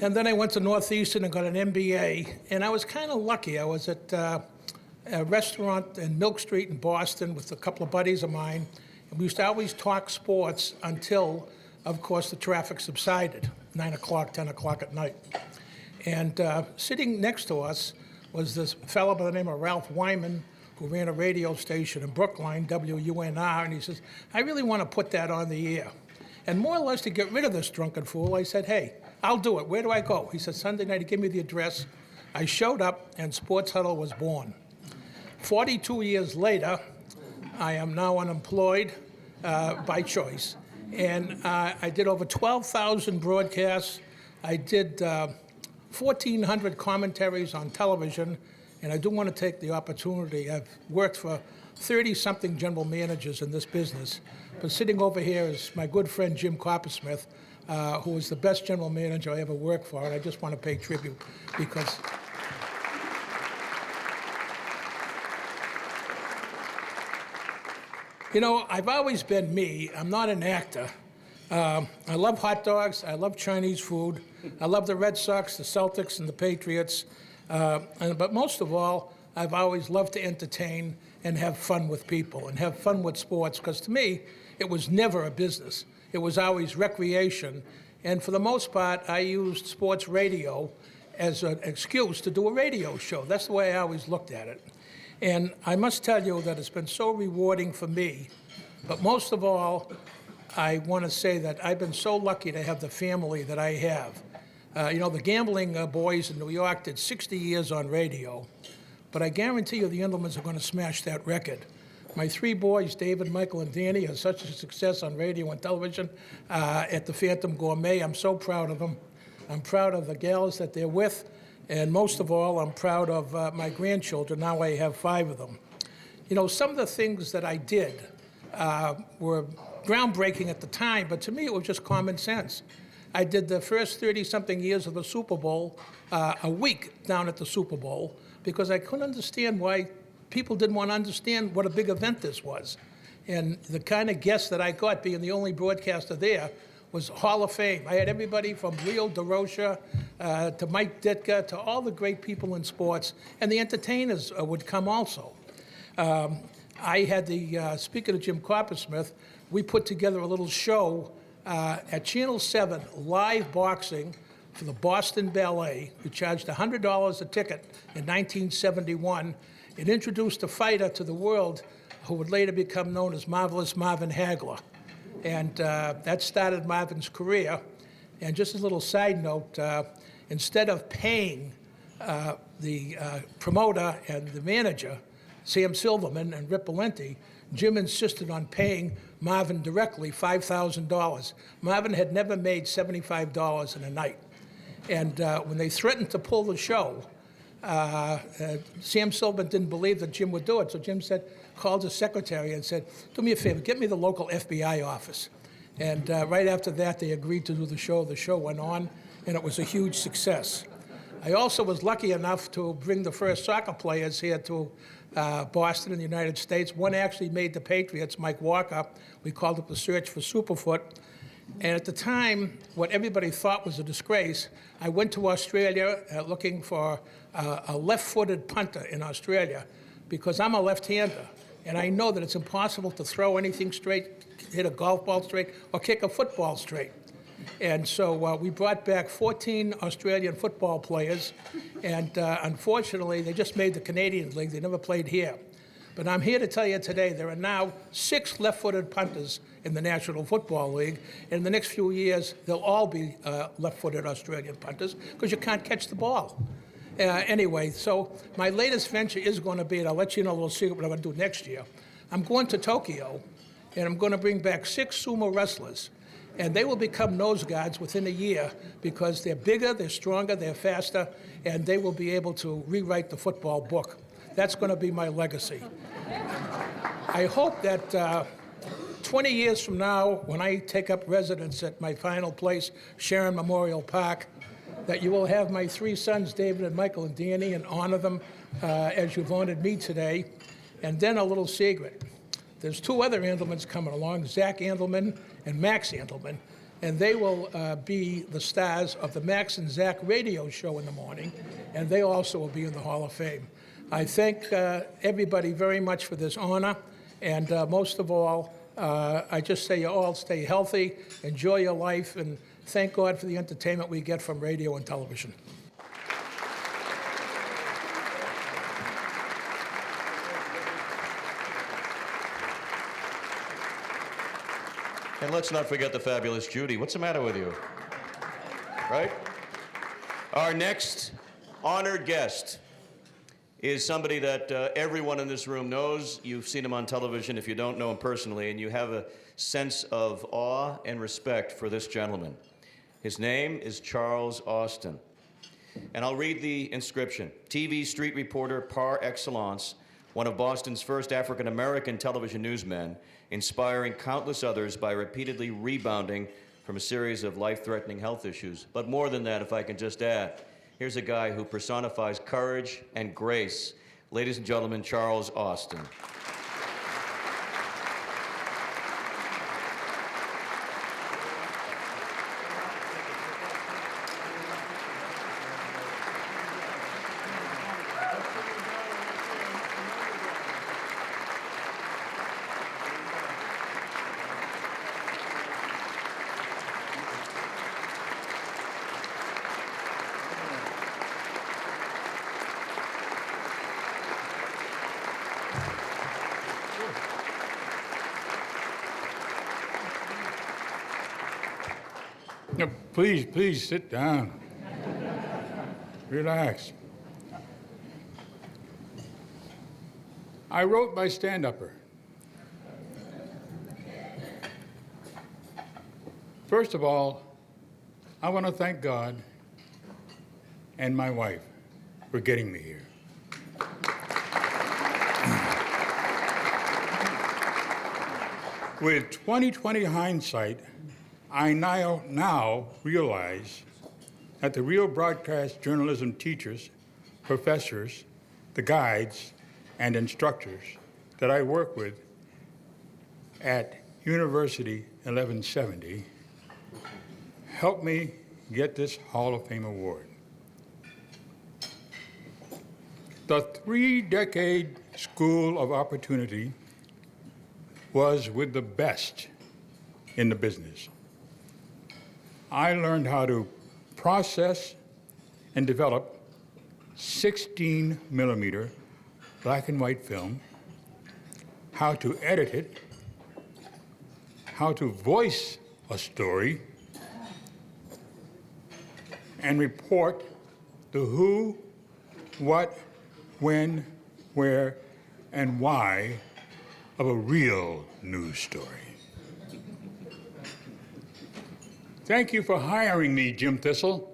And then I went to Northeastern and got an MBA, and I was kind of lucky. I was at a restaurant in Milk Street in Boston with a couple of buddies of mine, and we used to always talk sports until, of course, the traffic subsided, 9 o'clock, 10 o'clock at night. And sitting next to us was this fellow by the name of Ralph Wyman, who ran a radio station in Brookline, WUNR, and he says, I really want to put that on the air. And more or less to get rid of this drunken fool, I said, hey, I'll do it. Where do I go? He said, Sunday night. He gave me the address. I showed up, and Sports Huddle was born. 42 years later, I am now unemployed by choice. And I did over 12,000 broadcasts. I did 1,400 commentaries on television. And I do want to take the opportunity. I've worked for 30-something general managers in this business. But sitting over here is my good friend Jim Coppersmith, who was the best general manager I ever worked for, and I just want to pay tribute because you know, I've always been me. I'm not an actor. I love hot dogs. I love Chinese food. I love the Red Sox, the Celtics, and the Patriots. But most of all, I've always loved to entertain and have fun with people and have fun with sports, because to me, it was never a business. It was always recreation. And for the most part, I used sports radio as an excuse to do a radio show. That's the way I always looked at it. And I must tell you that it's been so rewarding for me. But most of all, I want to say that I've been so lucky to have the family that I have. You know, the Gambling Boys in New York did 60 years on radio, but I guarantee you the Andelmans are going to smash that record. My three boys, David, Michael, and Danny, are such a success on radio and television at the Phantom Gourmet. I'm so proud of them. I'm proud of the gals that they're with, and most of all, I'm proud of my grandchildren. Now I have 5 of them. You know, some of the things that I did were groundbreaking at the time, but to me it was just common sense. I did the first 30-something years of the Super Bowl a week down at the Super Bowl because I couldn't understand why people didn't want to understand what a big event this was. And the kind of guests that I got, being the only broadcaster there, was Hall of Fame. I had everybody from Leo DeRocha to Mike Ditka to all the great people in sports, and the entertainers would come also. I had speaking of Jim Coppersmith, we put together a little show at Channel 7, live boxing for the Boston Ballet. We charged $100 a ticket in 1971 and introduced a fighter to the world who would later become known as Marvelous Marvin Hagler. And that started Marvin's career. And just as a little side note, instead of paying the promoter and the manager, Sam Silverman and Rip Valenti, Jim insisted on paying Marvin directly $5,000. Marvin had never made $75 in a night. And when they threatened to pull the show, Sam Silverman didn't believe that Jim would do it. So Jim called his secretary and said, do me a favor, get me the local FBI office. And right after that, they agreed to do the show. The show went on, and it was a huge success. I also was lucky enough to bring the first soccer players here to Boston in the United States. One actually made the Patriots, Mike Walker. We called it the Search for Superfoot. And at the time, what everybody thought was a disgrace, I went to Australia looking for a left-footed punter in Australia because I'm a left-hander. And I know that it's impossible to throw anything straight, hit a golf ball straight, or kick a football straight. And so we brought back 14 Australian football players, and unfortunately, they just made the Canadian League. They never played here. But I'm here to tell you today there are now 6 left-footed punters in the National Football League. And in the next few years, they'll all be left-footed Australian punters because you can't catch the ball. Anyway, so my latest venture is going to be, and I'll let you know a little secret what I'm going to do next year. I'm going to Tokyo, and I'm going to bring back 6 sumo wrestlers. And they will become nose guards within a year because they're bigger, they're stronger, they're faster, and they will be able to rewrite the football book. That's going to be my legacy. I hope that 20 years from now, when I take up residence at my final place, Sharon Memorial Park, that you will have my 3 sons, David and Michael and Danny, and honor them as you've honored me today. And then a little secret. There's 2 other Andelmans coming along, Zach Andelman and Max Andelman, and they will be the stars of the Max and Zach radio show in the morning, and they also will be in the Hall of Fame. I thank everybody very much for this honor, and most of all, I just say you all stay healthy, enjoy your life, and thank God for the entertainment we get from radio and television. And let's not forget the fabulous Judy. What's the matter with you? Right? Our next honored guest is somebody that everyone in this room knows. You've seen him on television if you don't know him personally, and you have a sense of awe and respect for this gentleman. His name is Charles Austin. And I'll read the inscription. TV street reporter par excellence, one of Boston's first African-American television newsmen, inspiring countless others by repeatedly rebounding from a series of life-threatening health issues. But more than that, if I can just add, here's a guy who personifies courage and grace. Ladies and gentlemen, Charles Austin. Please sit down. Relax. I wrote my stand-upper. First of all, I want to thank God and my wife for getting me here. With 20/20 hindsight, I now realize that the real broadcast journalism teachers, professors, the guides, and instructors that I work with at University 1170 helped me get this Hall of Fame award. The 3-decade School of Opportunity was with the best in the business. I learned how to process and develop 16mm black and white film, how to edit it, how to voice a story, and report the who, what, when, where, and why of a real news story. Thank you for hiring me, Jim Thistle.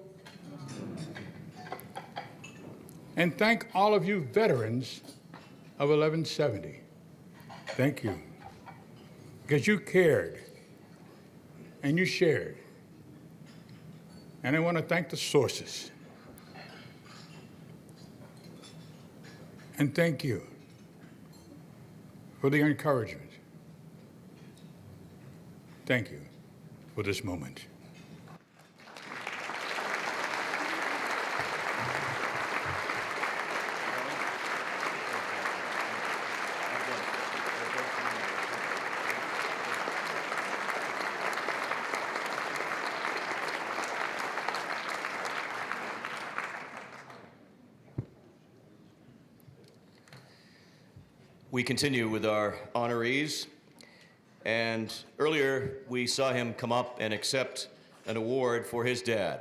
And thank all of you veterans of 1170. Thank you. Because you cared and you shared. And I want to thank the sources. And thank you for the encouragement. Thank you for this moment. We continue with our honorees, and earlier we saw him come up and accept an award for his dad,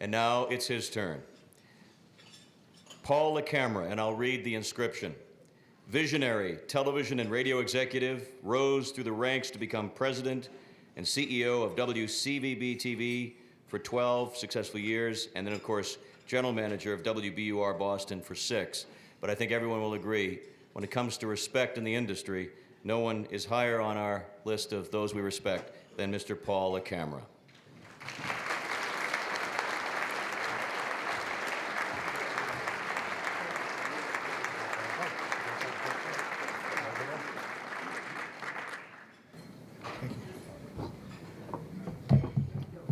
and now it's his turn. Paul LaCamera, and I'll read the inscription. Visionary television and radio executive, rose through the ranks to become president and CEO of WCVB-TV for 12 successful years, and then of course general manager of WBUR Boston for 6. But I think everyone will agree, when it comes to respect in the industry, no one is higher on our list of those we respect than Mr. Paul LaCamera.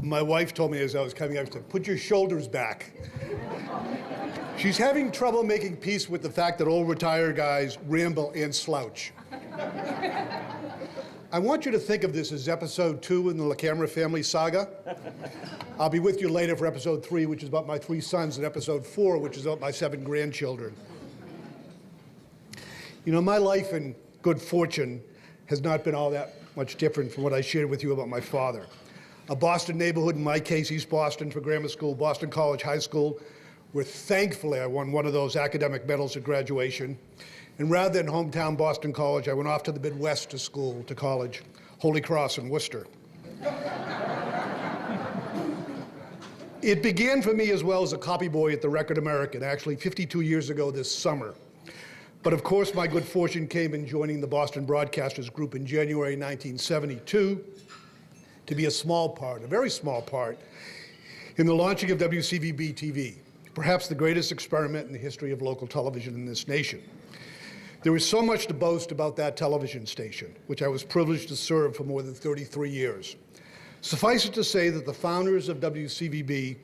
My wife told me as I was coming up, she said, "Put your shoulders back." She's having trouble making peace with the fact that old retired guys ramble and slouch. I want you to think of this as episode 2 in the LaCamera family saga. I'll be with you later for episode 3, which is about my 3 sons, and episode 4, which is about my 7 grandchildren. You know, my life and good fortune has not been all that much different from what I shared with you about my father. A Boston neighborhood, in my case, East Boston for grammar school, Boston College High School, where thankfully I won one of those academic medals at graduation. And rather than hometown Boston College, I went off to the Midwest to college, Holy Cross in Worcester. It began for me as well as a copy boy at the Record American, actually 52 years ago this summer. But of course, my good fortune came in joining the Boston Broadcasters Group in January 1972 to be a small part, a very small part, in the launching of WCVB-TV. Perhaps the greatest experiment in the history of local television in this nation. There is so much to boast about that television station, which I was privileged to serve for more than 33 years. Suffice it to say that the founders of WCVB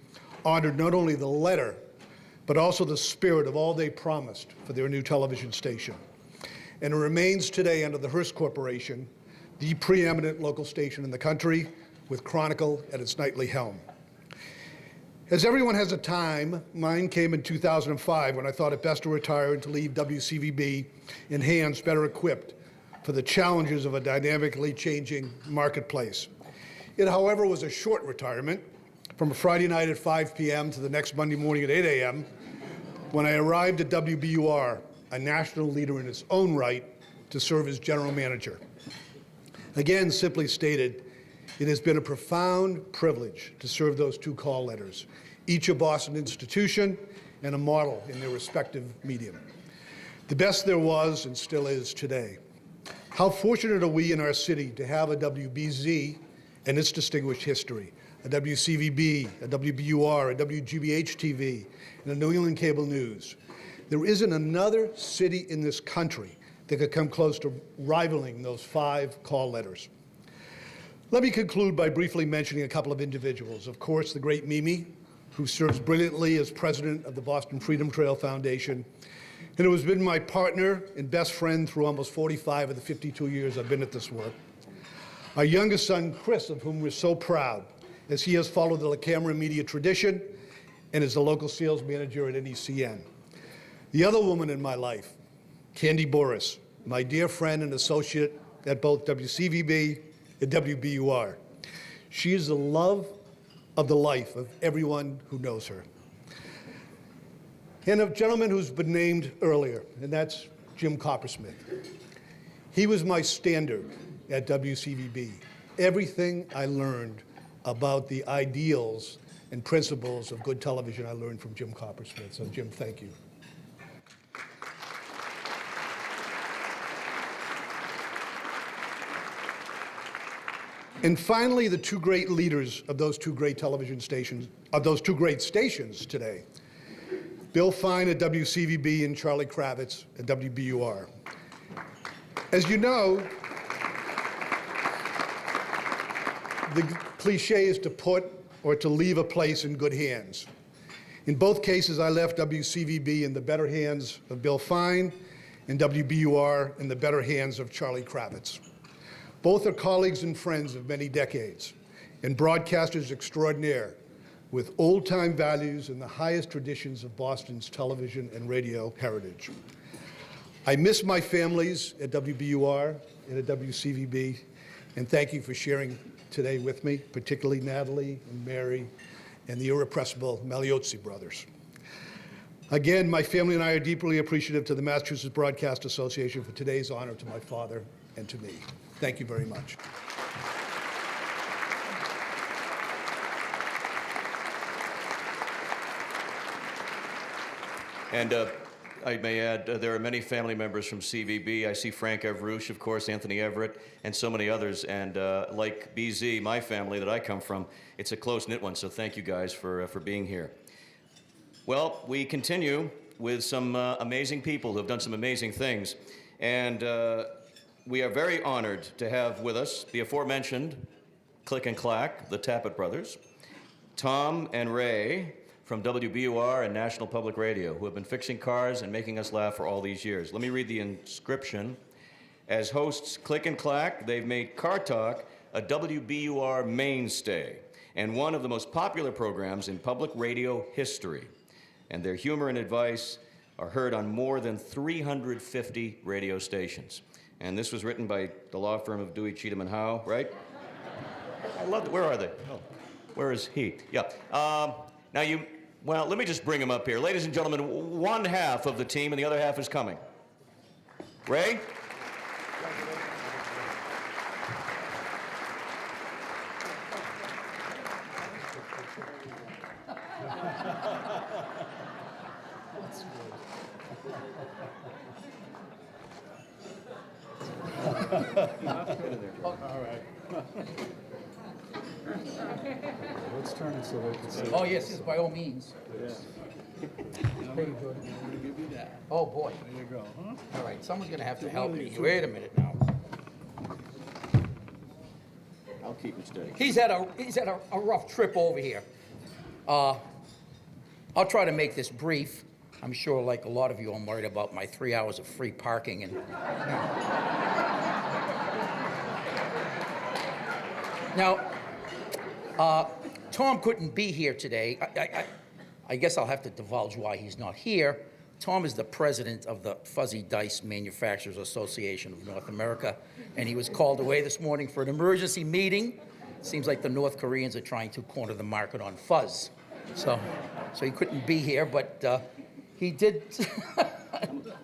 honored not only the letter, but also the spirit of all they promised for their new television station. And it remains today under the Hearst Corporation, the preeminent local station in the country, with Chronicle at its nightly helm. As everyone has a time, mine came in 2005 when I thought it best to retire and to leave WCVB in hands better equipped for the challenges of a dynamically changing marketplace. It, however, was a short retirement, from a Friday night at 5 p.m. to the next Monday morning at 8 a.m. when I arrived at WBUR, a national leader in its own right, to serve as general manager. Again, simply stated, it has been a profound privilege to serve those two call letters, each a Boston institution and a model in their respective medium. The best there was and still is today. How fortunate are we in our city to have a WBZ and its distinguished history, a WCVB, a WBUR, a WGBH-TV, and a New England Cable News. There isn't another city in this country that could come close to rivaling those 5 call letters. Let me conclude by briefly mentioning a couple of individuals. Of course, the great Mimi, who serves brilliantly as president of the Boston Freedom Trail Foundation, and who has been my partner and best friend through almost 45 of the 52 years I've been at this work. Our youngest son, Chris, of whom we're so proud, as he has followed the LaCamera media tradition and is the local sales manager at NECN. The other woman in my life, Candy Boris, my dear friend and associate at both WCVB and WBUR. She is the love of the life of everyone who knows her. And a gentleman who's been named earlier, and that's Jim Coppersmith. He was my standard at WCVB. Everything I learned about the ideals and principles of good television I learned from Jim Coppersmith. So Jim, thank you. And finally, the two great leaders of those two great television stations, of those two great stations today, Bill Fine at WCVB and Charlie Kravitz at WBUR. As you know, the cliche is to put or to leave a place in good hands. In both cases, I left WCVB in the better hands of Bill Fine and WBUR in the better hands of Charlie Kravitz. Both are colleagues and friends of many decades and broadcasters extraordinaire with old-time values and the highest traditions of Boston's television and radio heritage. I miss my families at WBUR and at WCVB, and thank you for sharing today with me, particularly Natalie and Mary and the irrepressible Magliozzi brothers. Again, my family and I are deeply appreciative to the Massachusetts Broadcast Association for today's honor to my father and to me. Thank you very much. And I may add, there are many family members from CVB. I see Frank Evrouche, of course, Anthony Everett, and so many others. And like BZ, my family that I come from, it's a close-knit one, so thank you guys for being here. Well, we continue with some amazing people who have done some amazing things. And we are very honored to have with us the aforementioned Click and Clack, the Tappet brothers, Tom and Ray from WBUR and National Public Radio, who have been fixing cars and making us laugh for all these years. Let me read the inscription. As hosts Click and Clack, they've made Car Talk a WBUR mainstay and one of the most popular programs in public radio history. And their humor and advice are heard on more than 350 radio stations. And this was written by the law firm of Dewey, Cheatham, and Howe, right? I love it. Where are they? Oh, where is he? Yeah. Well, let me just bring him up here. Ladies and gentlemen, one half of the team and the other half is coming. Ray? All right. Let's turn it so they can see. Oh, yes, by all means. Yes. Very good. I'm going to give you that. Oh, boy. There you go. Huh? All right, someone's going to have to help me. Wait a minute now. I'll keep it steady. He's had a rough trip over here. I'll try to make this brief. I'm sure, like a lot of you, I'm worried about my 3 hours of free parking and. Now, Tom couldn't be here today. I guess I'll have to divulge why he's not here. Tom is the president of the Fuzzy Dice Manufacturers Association of North America, and he was called away this morning for an emergency meeting seems like the North Koreans are trying to corner the market on fuzz. So he couldn't be here, but he did.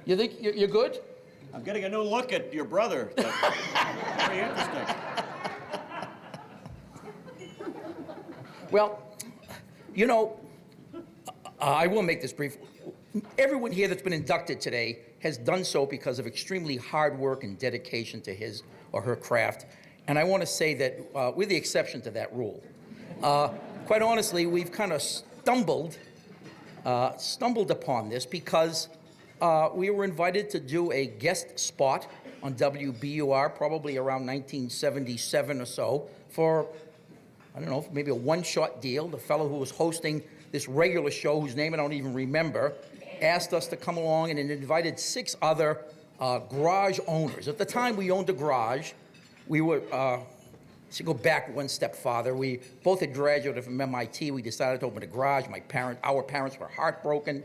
You think you're good? I'm getting a new look at your brother. Very interesting. Well, you know, I will make this brief. Everyone here that's been inducted today has done so because of extremely hard work and dedication to his or her craft. And I want to say that we're the exception to that rule. Quite honestly, we've kind of stumbled upon this because we were invited to do a guest spot on WBUR probably around 1977 or so for, I don't know, maybe a one-shot deal. The fellow who was hosting this regular show, whose name I don't even remember, asked us to come along and invited 6 other garage owners. At the time we owned a garage, we were, to go back one step farther, we both had graduated from MIT. We decided to open a garage. Our parents were heartbroken.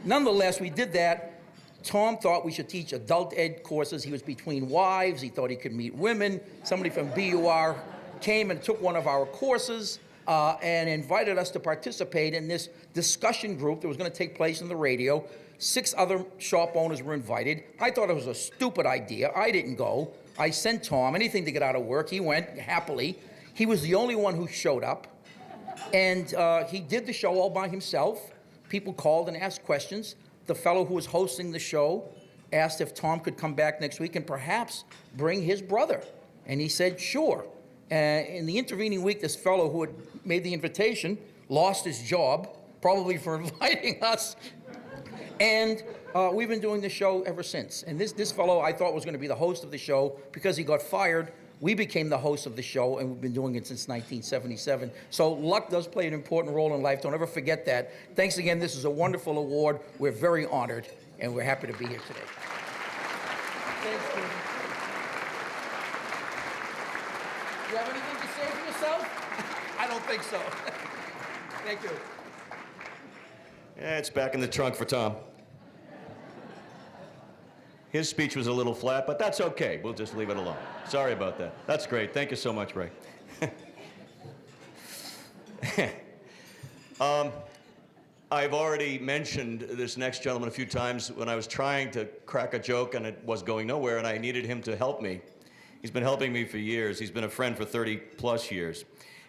Nonetheless, we did that. Tom thought we should teach adult ed courses. He was between wives. He thought he could meet women. Somebody from BUR came and took one of our courses and invited us to participate in this discussion group that was going to take place on the radio. 6 other shop owners were invited. I thought it was a stupid idea. I didn't go. I sent Tom, anything to get out of work. He went happily. He was the only one who showed up. And he did the show all by himself. People called and asked questions. The fellow who was hosting the show asked if Tom could come back next week and perhaps bring his brother. And he said, sure. In the intervening week, this fellow who had made the invitation lost his job, probably for inviting us. And we've been doing the show ever since. And this fellow I thought was going to be the host of the show. Because he got fired, we became the host of the show, and we've been doing it since 1977. So luck does play an important role in life. Don't ever forget that. Thanks again. This is a wonderful award. We're very honored, and we're happy to be here today. Thanks, Stephen. Do you have anything to say for yourself? I don't think so. Thank you. Yeah, it's back in the trunk for Tom. His speech was a little flat, but that's okay. We'll just leave it alone. Sorry about that. That's great. Thank you so much, Ray. I've already mentioned this next gentleman a few times when I was trying to crack a joke and it was going nowhere and I needed him to help me. He's been helping me for years. He's been a friend for 30-plus years.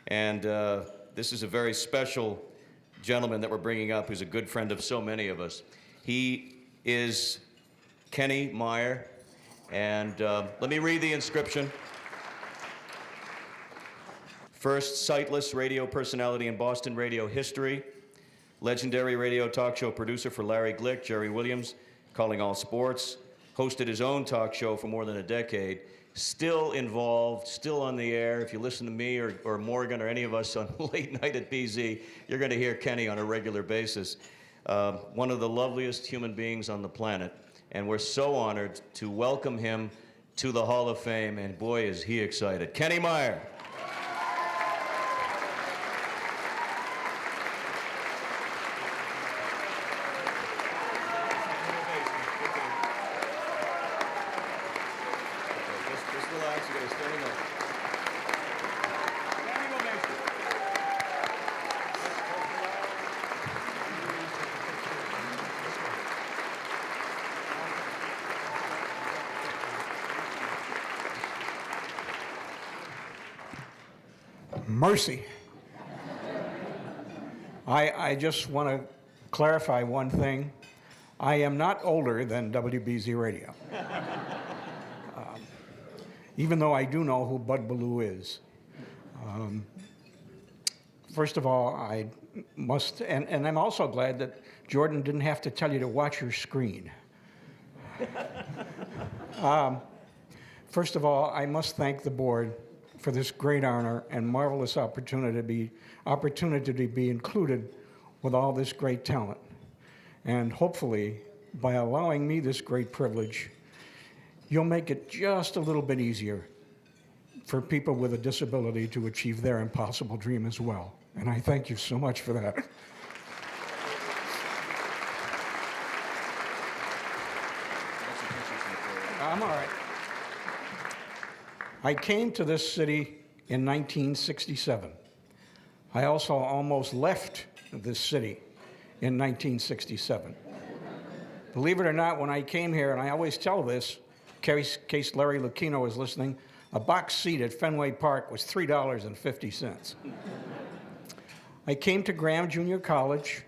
And this is a very special gentleman that we're bringing up who's a good friend of so many of us. He is Kenny Meyer. And let me read the inscription. First sightless radio personality in Boston radio history. Legendary radio talk show producer for Larry Glick, Jerry Williams, Calling All Sports. Hosted his own talk show for more than a decade. Still involved, still on the air. If you listen to me or Morgan or any of us on Late Night at BZ, you're going to hear Kenny on a regular basis. One of the loveliest human beings on the planet. And we're so honored to welcome him to the Hall of Fame. And boy, is he excited. Kenny Meyer. Mercy. I just want to clarify one thing. I am not older than WBZ Radio. Even though I do know who Bud Ballou is. First of all, I must, and I'm also glad that Jordan didn't have to tell you to watch your screen. First of all, I must thank the board for this great honor and marvelous opportunity to be included with all this great talent. And hopefully, by allowing me this great privilege, you'll make it just a little bit easier for people with a disability to achieve their impossible dream as well. And I thank you so much for that. I'm all right. I came to this city in 1967. I also almost left this city in 1967. Believe it or not, when I came here, and I always tell this, in case Larry Lucchino is listening, a box seat at Fenway Park was $3.50. I came to Graham Junior College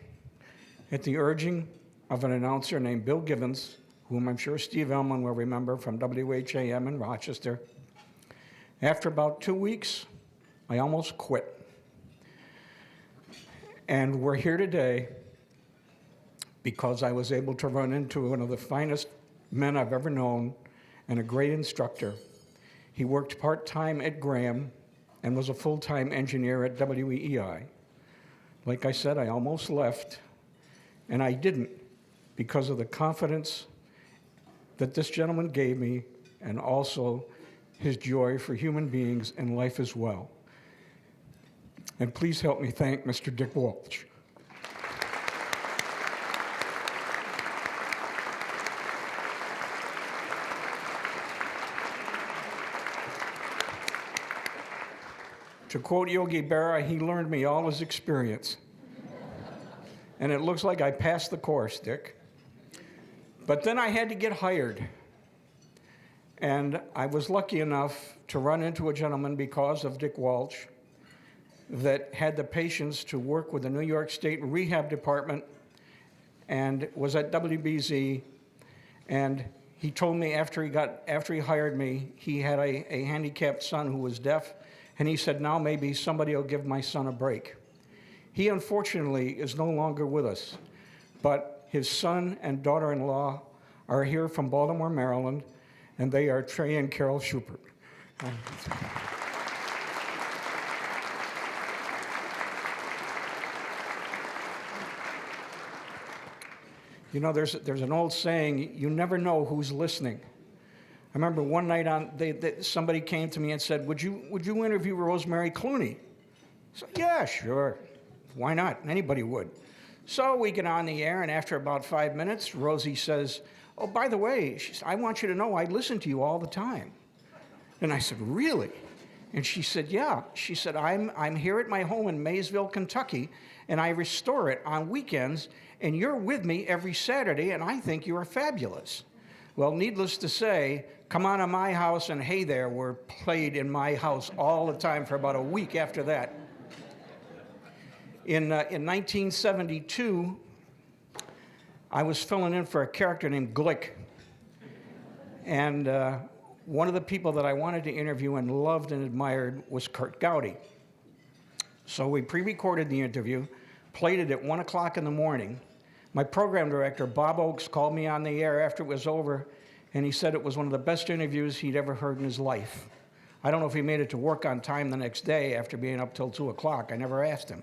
at the urging of an announcer named Bill Givens, whom I'm sure Steve Ellman will remember from WHAM in Rochester. After about 2 weeks, I almost quit. And we're here today because I was able to run into one of the finest men I've ever known and a great instructor. He worked part-time at Graham and was a full-time engineer at WEEI. Like I said, I almost left, and I didn't because of the confidence that this gentleman gave me and also his joy for human beings and life as well. And please help me thank Mr. Dick Walsh. To quote Yogi Berra, he learned me all his experience. And it looks like I passed the course, Dick. But then I had to get hired. And I was lucky enough to run into a gentleman because of Dick Walsh that had the patience to work with the New York State Rehab Department and was at WBZ. And he told me after he hired me, he had a handicapped son who was deaf. And he said, now maybe somebody will give my son a break. He unfortunately is no longer with us, but his son and daughter-in-law are here from Baltimore, Maryland, and they are Trey and Carol Schubert. You know, there's an old saying, you never know who's listening. I remember one night somebody came to me and said, would you interview Rosemary Clooney? So, yeah, sure. Why not? Anybody would. So we get on the air, and after about 5 minutes, Rosie says, oh, by the way, she said, I want you to know I listen to you all the time. And I said, really? And she said, yeah. She said, I'm here at my home in Maysville, Kentucky, and I restore it on weekends, and you're with me every Saturday, and I think you are fabulous. Well, needless to say, Come On to My House and Hey There were played in my house all the time for about a week after that. In 1972, I was filling in for a character named Glick. And one of the people that I wanted to interview and loved and admired was Kurt Gowdy. So we pre-recorded the interview, played it at 1 o'clock in the morning. My program director, Bob Oakes, called me on the air after it was over, and he said it was one of the best interviews he'd ever heard in his life. I don't know if he made it to work on time the next day after being up till 2 o'clock. I never asked him.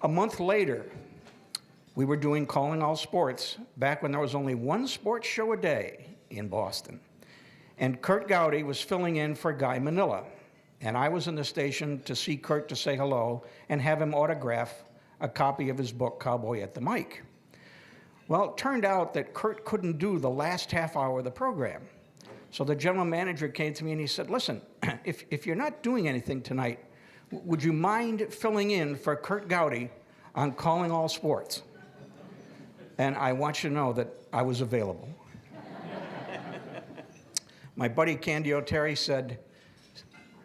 A month later, we were doing Calling All Sports, back when there was only one sports show a day in Boston. And Kurt Gowdy was filling in for Guy Manila. And I was in the station to see Kurt to say hello and have him autograph a copy of his book, Cowboy at the Mic. Well, it turned out that Kurt couldn't do the last half hour of the program. So the general manager came to me and he said, listen, if you're not doing anything tonight, would you mind filling in for Kurt Gowdy on Calling All Sports? And I want you to know that I was available. My buddy Candy O'Terry said,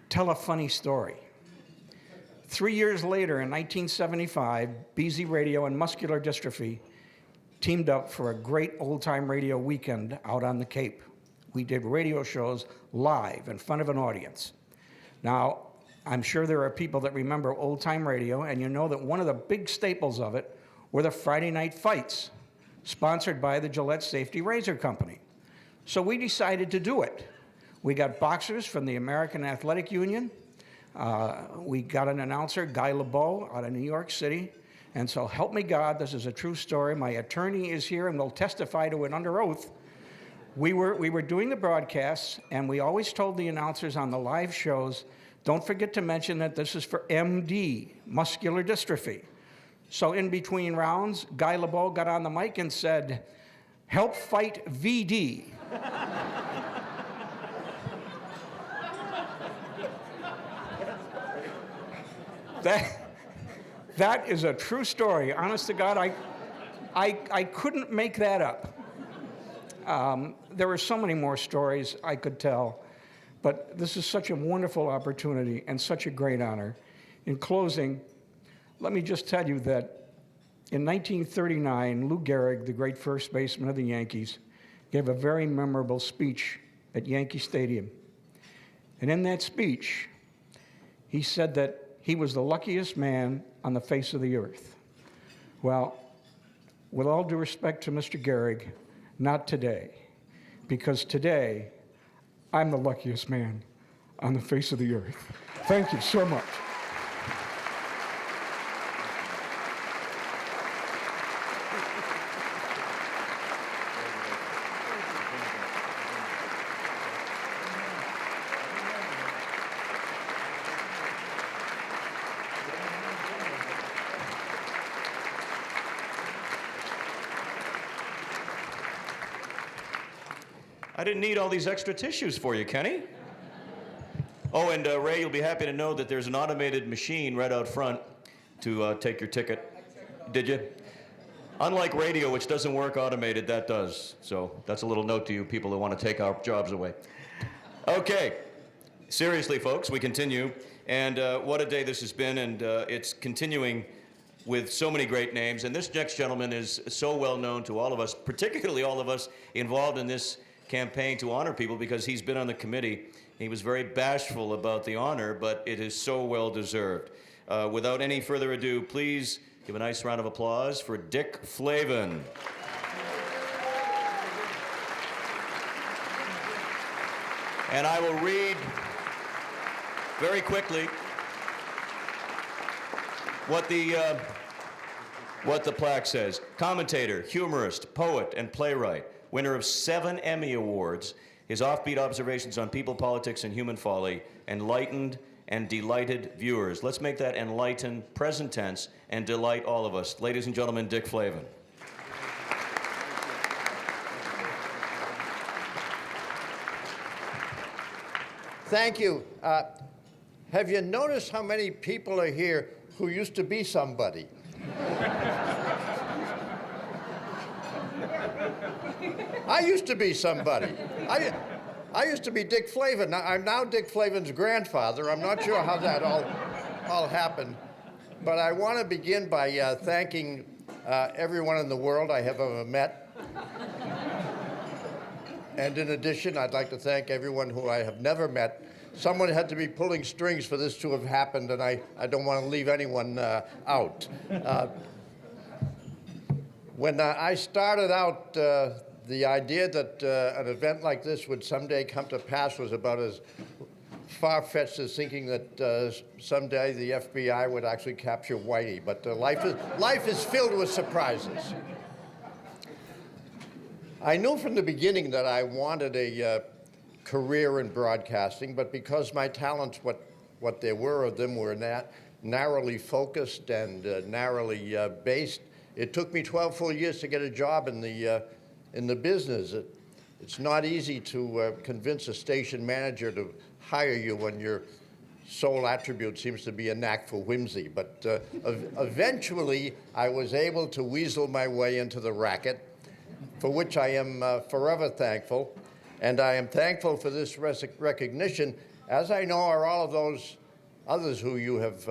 tell a funny story. 3 years later, in 1975, BZ Radio and Muscular Dystrophy teamed up for a great old-time radio weekend out on the Cape. We did radio shows live in front of an audience. Now, I'm sure there are people that remember old-time radio, and you know that one of the big staples of it were the Friday night fights, sponsored by the Gillette Safety Razor Company. So we decided to do it. We got boxers from the American Athletic Union. We got an announcer, Guy LeBeau, out of New York City. And so help me God, this is a true story. My attorney is here and will testify to it under oath. We were doing the broadcasts, and we always told the announcers on the live shows, don't forget to mention that this is for MD, muscular dystrophy. So in between rounds, Guy LeBeau got on the mic and said, help fight VD. That is a true story. Honest to God, I couldn't make that up. There are so many more stories I could tell, but this is such a wonderful opportunity and such a great honor. In closing, let me just tell you that in 1939, Lou Gehrig, the great first baseman of the Yankees, gave a very memorable speech at Yankee Stadium. And in that speech, he said that he was the luckiest man on the face of the earth. Well, with all due respect to Mr. Gehrig, not today, because today, I'm the luckiest man on the face of the earth. Thank you so much. I didn't need all these extra tissues for you, Kenny. Oh, and Ray, you'll be happy to know that there's an automated machine right out front to take your ticket. Did you? Unlike radio, which doesn't work automated, that does. So that's a little note to you people who want to take our jobs away. Okay. Seriously, folks, we continue. And what a day this has been, and it's continuing with so many great names. And this next gentleman is so well known to all of us, particularly all of us involved in this campaign to honor people, because he's been on the committee. He was very bashful about the honor, but it is so well deserved. Without any further ado, please give a nice round of applause for Dick Flavin. And I will read very quickly what the plaque says. Commentator, humorist, poet, and playwright, winner of 7 Emmy Awards, his offbeat observations on people, politics, and human folly enlightened and delighted viewers. Let's make that enlighten present tense and delight all of us. Ladies and gentlemen, Dick Flavin. Thank you. Have you noticed how many people are here who used to be somebody? I used to be somebody. I used to be Dick Flavin. I'm now Dick Flavin's grandfather. I'm not sure how that all happened. But I want to begin by thanking everyone in the world I have ever met. And in addition, I'd like to thank everyone who I have never met. Someone had to be pulling strings for this to have happened, and I don't want to leave anyone out. When I started out, the idea that an event like this would someday come to pass was about as far-fetched as thinking that someday the FBI would actually capture Whitey. But life is filled with surprises. I knew from the beginning that I wanted a career in broadcasting, but because my talents, what there were of them, were narrowly focused and narrowly based, it took me 12 full years to get a job in the business. It's not easy to convince a station manager to hire you when your sole attribute seems to be a knack for whimsy. But eventually, I was able to weasel my way into the racket, for which I am forever thankful. And I am thankful for this recognition, as I know are all of those others who you have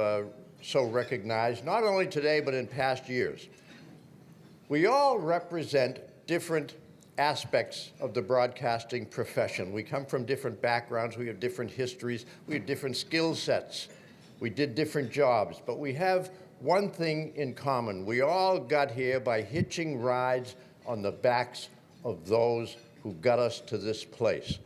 so recognized, not only today, but in past years. We all represent different aspects of the broadcasting profession. We come from different backgrounds, we have different histories, we have different skill sets, we did different jobs, but we have one thing in common. We all got here by hitching rides on the backs of those who got us to this place.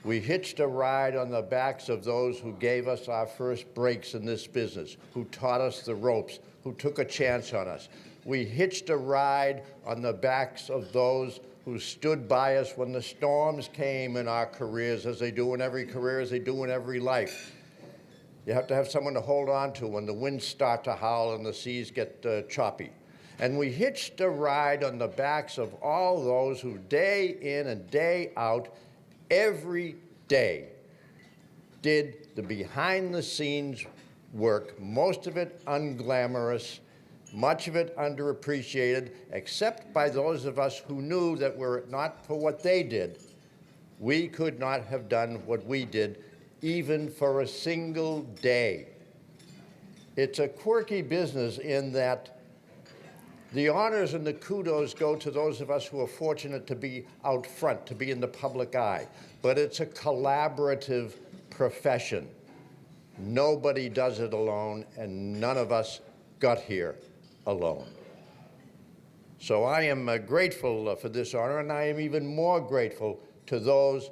We hitched a ride on the backs of those who gave us our first breaks in this business, who taught us the ropes, who took a chance on us. We hitched a ride on the backs of those who stood by us when the storms came in our careers, as they do in every career, as they do in every life. You have to have someone to hold on to when the winds start to howl and the seas get choppy. And we hitched a ride on the backs of all those who day in and day out, every day, did the behind-the-scenes work, most of it unglamorous, much of it underappreciated, except by those of us who knew that were it not for what they did, we could not have done what we did, even for a single day. It's a quirky business in that the honors and the kudos go to those of us who are fortunate to be out front, to be in the public eye. But it's a collaborative profession. Nobody does it alone, and none of us got here alone. So I am grateful for this honor, and I am even more grateful to those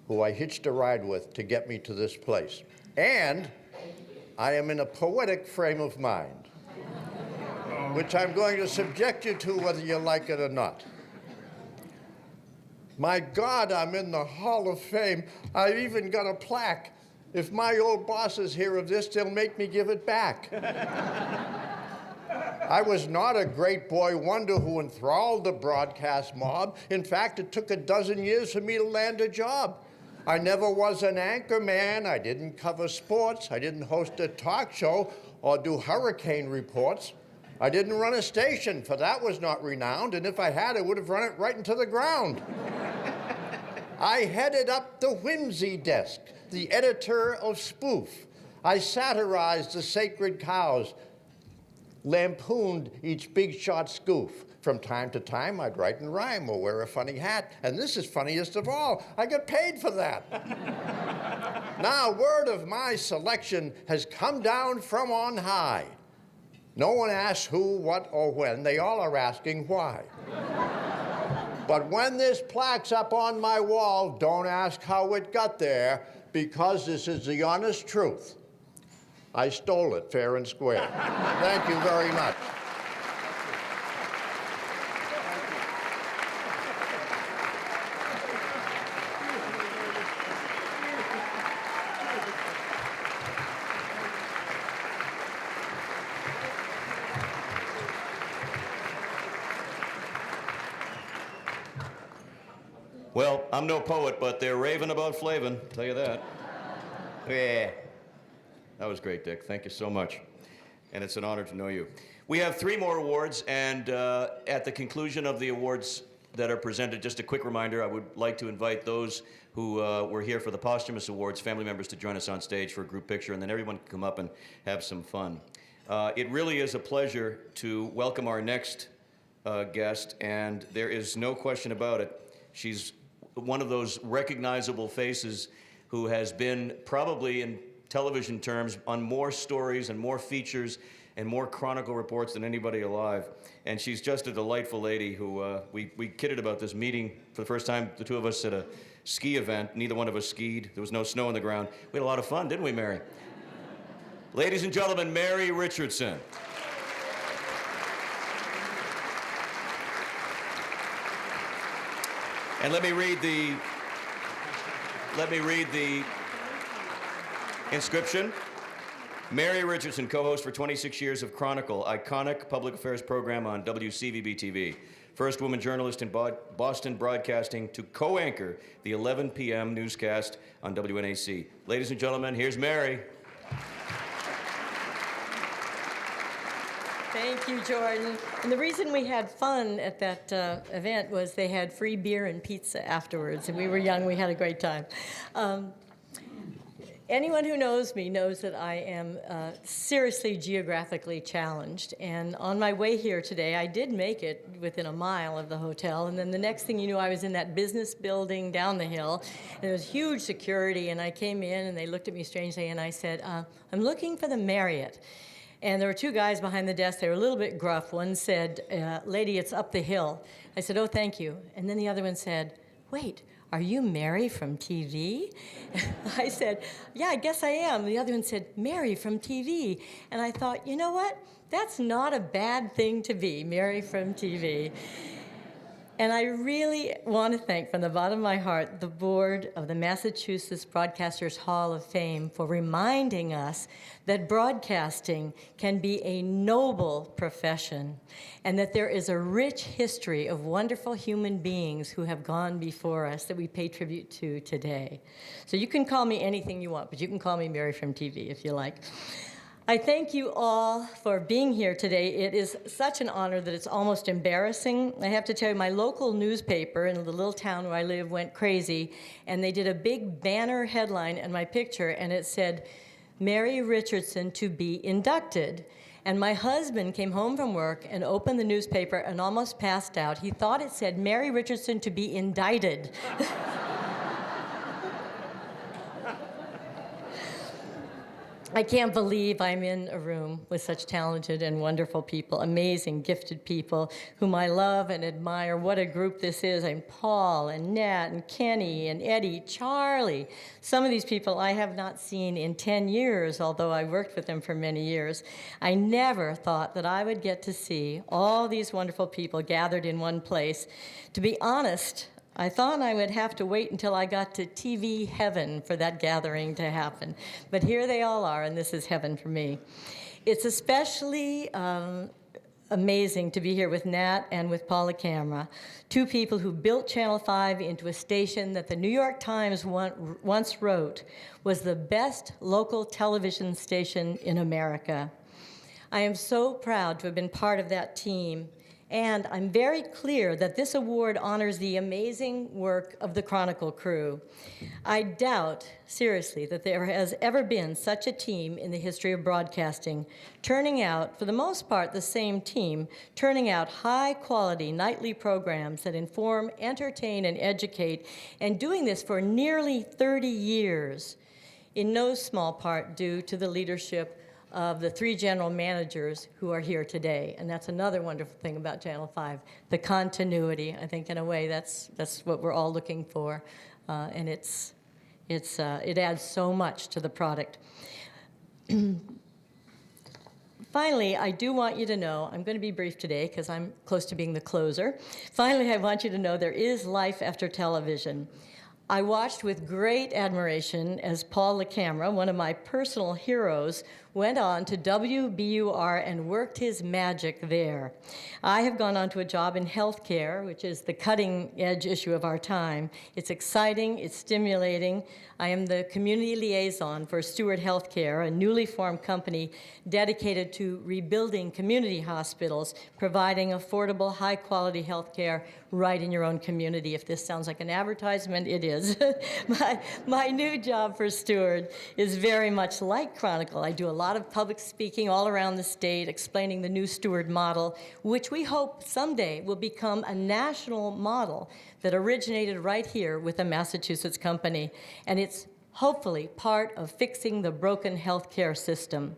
who I hitched a ride with to get me to this place. And I am in a poetic frame of mind, which I'm going to subject you to whether you like it or not. My God, I'm in the Hall of Fame. I've even got a plaque. If my old bosses hear of this, they'll make me give it back. I was not a great boy wonder who enthralled the broadcast mob. In fact, it took a dozen years for me to land a job. I never was an anchor man. I didn't cover sports. I didn't host a talk show or do hurricane reports. I didn't run a station, for that was not renowned, and if I had, I would have run it right into the ground. I headed up the whimsy desk, the editor of Spoof. I satirized the sacred cows, lampooned each big shot spoof. From time to time, I'd write and rhyme or wear a funny hat, and this is funniest of all, I got paid for that. Now, word of my selection has come down from on high. No one asks who, what, or when. They all are asking why. But when this plaque's up on my wall, don't ask how it got there, because this is the honest truth. I stole it fair and square. Thank you very much. Well, I'm no poet, but they're raving about Flavin, tell you that. Yeah. That was great, Dick. Thank you so much. And it's an honor to know you. We have 3 more awards, and at the conclusion of the awards that are presented, just a quick reminder, I would like to invite those who were here for the posthumous awards, family members, to join us on stage for a group picture, and then everyone can come up and have some fun. It really is a pleasure to welcome our next guest, and there is no question about it. She's one of those recognizable faces who has been probably in television terms on more stories and more features and more Chronicle reports than anybody alive. And she's just a delightful lady who, we kidded about this meeting for the first time, the two of us at a ski event. Neither one of us skied. There was no snow on the ground. We had a lot of fun, didn't we, Mary? Ladies and gentlemen, Mary Richardson. And let me read the inscription. Mary Richardson, co-host for 26 years of Chronicle, iconic public affairs program on WCVB-TV. First woman journalist in Boston broadcasting to co-anchor the 11 p.m. newscast on WNAC. Ladies and gentlemen, here's Mary. Thank you, Jordan. And the reason we had fun at that event was they had free beer and pizza afterwards, and we were young, we had a great time. Anyone who knows me knows that I am seriously geographically challenged, and on my way here today, I did make it within a mile of the hotel, and then the next thing you knew, I was in that business building down the hill, and there was huge security, and I came in, and they looked at me strangely, and I said, I'm looking for the Marriott. And there were 2 guys behind the desk. They were a little bit gruff. One said, lady, it's up the hill. I said, oh, thank you. And then the other one said, wait, are you Mary from TV? I said, yeah, I guess I am. The other one said, Mary from TV. And I thought, you know what? That's not a bad thing to be, Mary from TV. And I really want to thank from the bottom of my heart the board of the Massachusetts Broadcasters Hall of Fame for reminding us that broadcasting can be a noble profession and that there is a rich history of wonderful human beings who have gone before us that we pay tribute to today. So you can call me anything you want, but you can call me Mary from TV if you like. I thank you all for being here today. It is such an honor that it's almost embarrassing. I have to tell you, my local newspaper in the little town where I live went crazy, and they did a big banner headline and my picture, and it said, Mary Richardson to be inducted. And my husband came home from work and opened the newspaper and almost passed out. He thought it said Mary Richardson to be indicted. I can't believe I'm in a room with such talented and wonderful people, amazing, gifted people whom I love and admire. What a group this is. I'm Paul and Nat and Kenny and Eddie, Charlie. Some of these people I have not seen in 10 years, although I worked with them for many years. I never thought that I would get to see all these wonderful people gathered in one place. To be honest, I thought I would have to wait until I got to TV heaven for that gathering to happen. But here they all are, and this is heaven for me. It's especially amazing to be here with Nat and with Paul LaCamera, two people who built Channel 5 into a station that the New York Times once wrote was the best local television station in America. I am so proud to have been part of that team. And I'm very clear that this award honors the amazing work of the Chronicle crew. I doubt, seriously, that there has ever been such a team in the history of broadcasting, turning out, for the most part, the same team, turning out high-quality nightly programs that inform, entertain, and educate, and doing this for nearly 30 years, in no small part due to the leadership of the three general managers who are here today. And that's another wonderful thing about Channel 5, the continuity. I think in a way that's what we're all looking for. And it adds so much to the product. Finally, I do want you to know, I'm going to be brief today because I'm close to being the closer. Finally, I want you to know there is life after television. I watched with great admiration as Paul LaCamera, one of my personal heroes, went on to WBUR and worked his magic there. I have gone on to a job in healthcare, which is the cutting-edge issue of our time. It's exciting, it's stimulating. I am the community liaison for Steward Healthcare, a newly formed company dedicated to rebuilding community hospitals, providing affordable, high-quality healthcare right in your own community. If this sounds like an advertisement, it is. My new job for Steward is very much like Chronicle. I do a lot of public speaking all around the state, explaining the new Steward model, which we hope someday will become a national model that originated right here with a Massachusetts company. And it's hopefully part of fixing the broken healthcare system.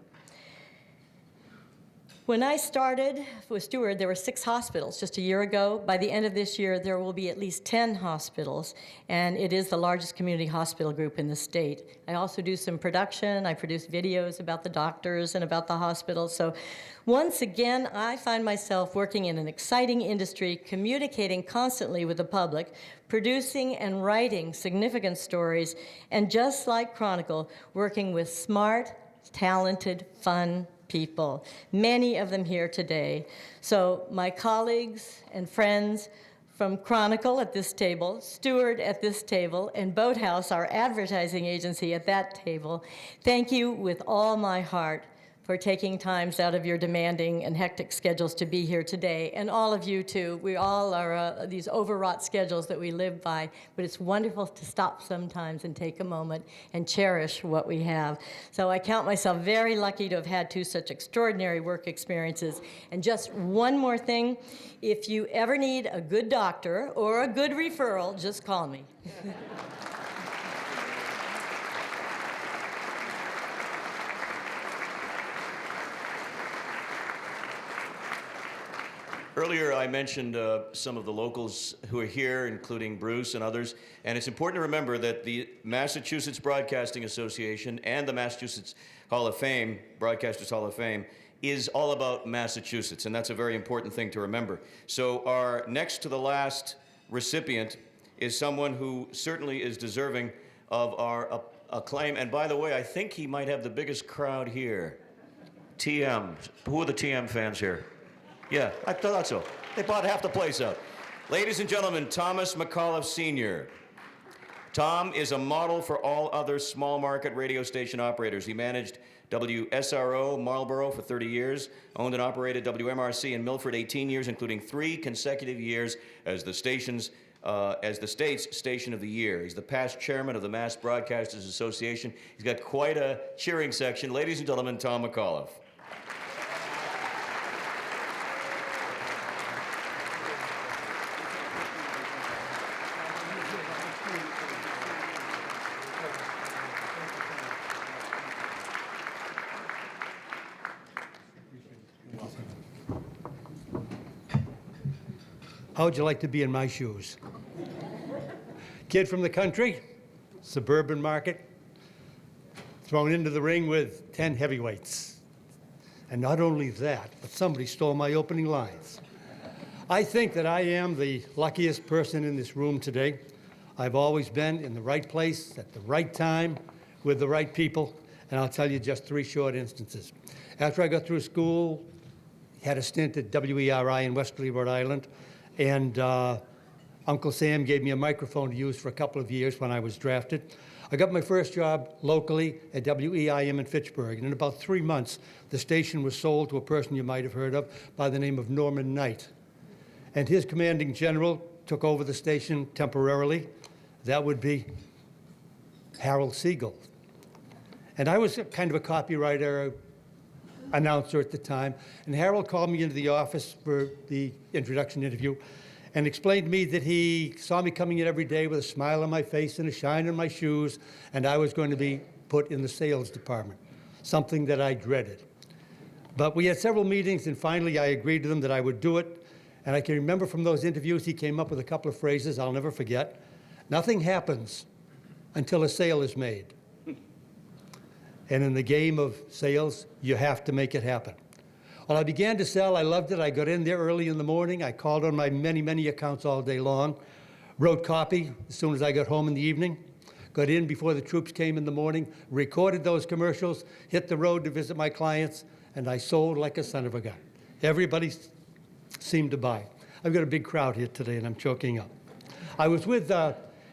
When I started with Steward, there were 6 hospitals just a year ago. By the end of this year, there will be at least 10 hospitals, and it is the largest community hospital group in the state. I also do some production. I produce videos about the doctors and about the hospitals. So once again, I find myself working in an exciting industry, communicating constantly with the public, producing and writing significant stories, and just like Chronicle, working with smart, talented, fun people, many of them here today. So my colleagues and friends from Chronicle at this table, Steward at this table, and Boathouse, our advertising agency, at that table, thank you with all my heart for taking times out of your demanding and hectic schedules to be here today. And all of you, too. We all are these overwrought schedules that we live by, but it's wonderful to stop sometimes and take a moment and cherish what we have. So I count myself very lucky to have had 2 such extraordinary work experiences. And just one more thing, if you ever need a good doctor or a good referral, just call me. Earlier, I mentioned some of the locals who are here, including Bruce and others, and it's important to remember that the Massachusetts Broadcasting Association and the Massachusetts Hall of Fame, Broadcasters Hall of Fame, is all about Massachusetts, and that's a very important thing to remember. So our next to the last recipient is someone who certainly is deserving of our acclaim. And by the way, I think he might have the biggest crowd here. TM. Who are the TM fans here? Yeah, I thought so. They bought half the place out. Ladies and gentlemen, Thomas McAuliffe Sr. Tom is a model for all other small market radio station operators. He managed WSRO Marlborough for 30 years, owned and operated WMRC in Milford 18 years, including 3 consecutive years as the state's Station of the Year. He's the past chairman of the Mass Broadcasters Association. He's got quite a cheering section. Ladies and gentlemen, Tom McAuliffe. How would you like to be in my shoes? Kid from the country, suburban market, thrown into the ring with 10 heavyweights. And not only that, but somebody stole my opening lines. I think that I am the luckiest person in this room today. I've always been in the right place at the right time with the right people, and I'll tell you just 3 short instances. After I got through school, had a stint at WERI in Westerly, Rhode Island, and Uncle Sam gave me a microphone to use for a couple of years when I was drafted. I got my first job locally at WEIM in Fitchburg, and in about 3 months, the station was sold to a person you might have heard of by the name of Norman Knight. And his commanding general took over the station temporarily. That would be Harold Siegel. And I was kind of a copywriter, announcer at the time, and Harold called me into the office for the introduction interview and explained to me that he saw me coming in every day with a smile on my face and a shine on my shoes, and I was going to be put in the sales department, something that I dreaded. But we had several meetings, and finally I agreed to them that I would do it. And I can remember from those interviews, he came up with a couple of phrases I'll never forget. Nothing happens until a sale is made. And in the game of sales, you have to make it happen. Well, I began to sell. I loved it. I got in there early in the morning. I called on my many, many accounts all day long, wrote copy as soon as I got home in the evening, got in before the troops came in the morning, recorded those commercials, hit the road to visit my clients, and I sold like a son of a gun. Everybody seemed to buy. I've got a big crowd here today, and I'm choking up. I was with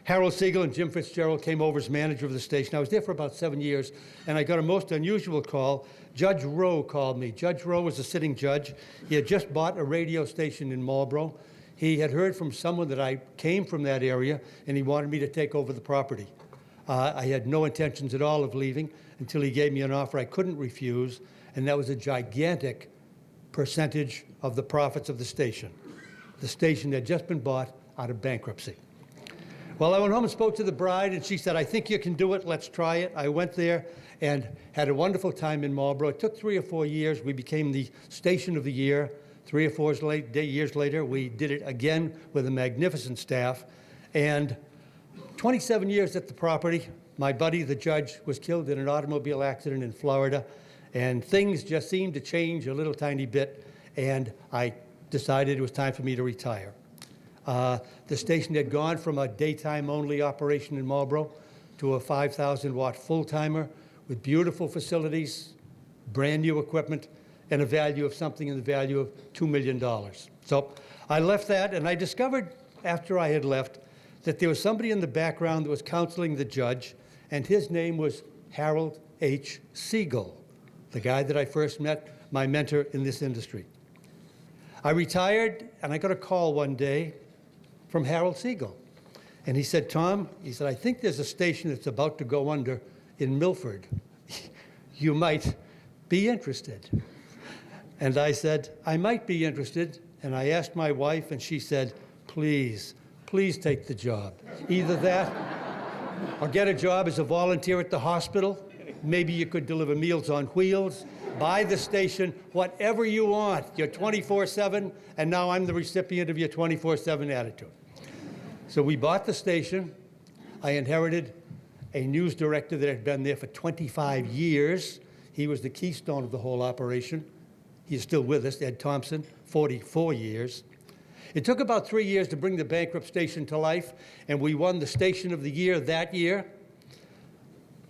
Harold Siegel and Jim Fitzgerald came over as manager of the station. I was there for about 7 years, and I got a most unusual call. Judge Rowe called me. Judge Rowe was a sitting judge. He had just bought a radio station in Marlborough. He had heard from someone that I came from that area, and he wanted me to take over the property. I had no intentions at all of leaving until he gave me an offer I couldn't refuse, and that was a gigantic percentage of the profits of the station. The station had just been bought out of bankruptcy. Well, I went home and spoke to the bride, and she said, I think you can do it. Let's try it. I went there and had a wonderful time in Marlborough. It took 3 or 4 years. We became the Station of the Year. 3 or 4 years later, we did it again with a magnificent staff. And 27 years at the property, my buddy, the judge, was killed in an automobile accident in Florida. And things just seemed to change a little tiny bit. And I decided it was time for me to retire. The station had gone from a daytime-only operation in Marlborough to a 5,000-watt full-timer with beautiful facilities, brand-new equipment, and a value of something in the value of $2 million. So I left that, and I discovered after I had left that there was somebody in the background that was counseling the judge, and his name was Harold H. Siegel, the guy that I first met, my mentor in this industry. I retired, and I got a call one day from Harold Siegel. And he said, Tom, he said, I think there's a station that's about to go under in Milford. You might be interested. And I said, I might be interested. And I asked my wife, and she said, please, please take the job. Either that or get a job as a volunteer at the hospital. Maybe you could deliver Meals on Wheels, buy the station, whatever you want. You're 24/7, and now I'm the recipient of your 24/7 attitude. So we bought the station. I inherited a news director that had been there for 25 years. He was the keystone of the whole operation. He's still with us, Ed Thompson, 44 years. It took about 3 years to bring the bankrupt station to life, and we won the Station of the Year that year.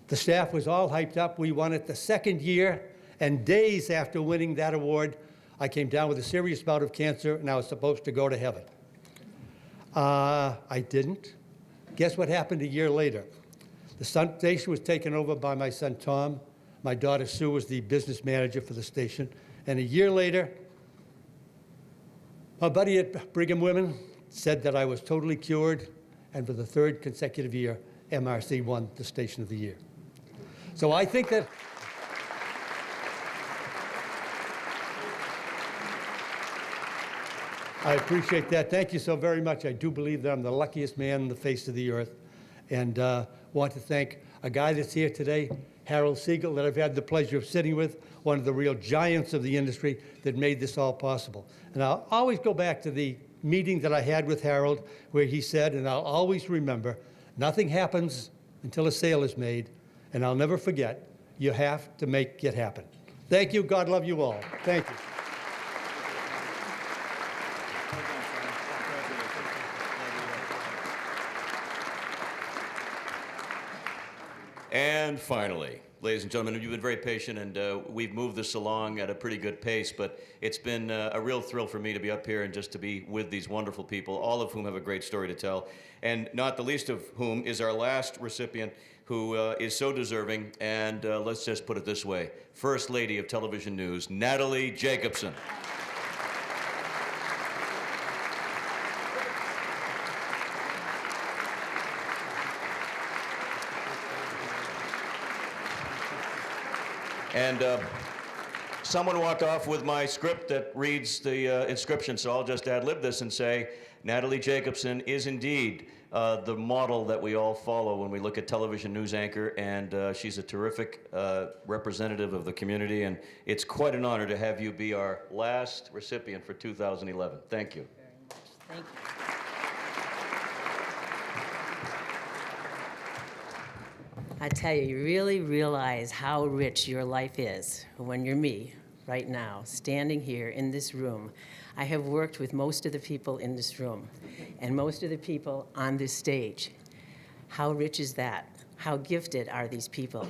The staff was all hyped up. We won it the second year, and days after winning that award, I came down with a serious bout of cancer, and I was supposed to go to heaven. I didn't. Guess what happened a year later? The station was taken over by my son, Tom. My daughter, Sue, was the business manager for the station. And a year later, my buddy at Brigham Women said that I was totally cured, and for the third consecutive year, MRC won the Station of the Year. So I think that I appreciate that. Thank you so very much. I do believe that I'm the luckiest man on the face of the earth, and want to thank a guy that's here today, Harold Siegel, that I've had the pleasure of sitting with, one of the real giants of the industry that made this all possible. And I'll always go back to the meeting that I had with Harold where he said, and I'll always remember, nothing happens until a sale is made, and I'll never forget, you have to make it happen. Thank you. God love you all. Thank you. And finally, ladies and gentlemen, you've been very patient, and we've moved this along at a pretty good pace, but it's been a real thrill for me to be up here and just to be with these wonderful people, all of whom have a great story to tell, and not the least of whom is our last recipient, who is so deserving, and let's just put it this way, First Lady of Television News, Natalie Jacobson. And someone walked off with my script that reads the inscription, so I'll just ad-lib this and say, Natalie Jacobson is indeed the model that we all follow when we look at television news anchor, and she's a terrific representative of the community, and it's quite an honor to have you be our last recipient for 2011. Thank you. Thank you. I tell you, you really realize how rich your life is when you're me right now, standing here in this room. I have worked with most of the people in this room and most of the people on this stage. How rich is that? How gifted are these people?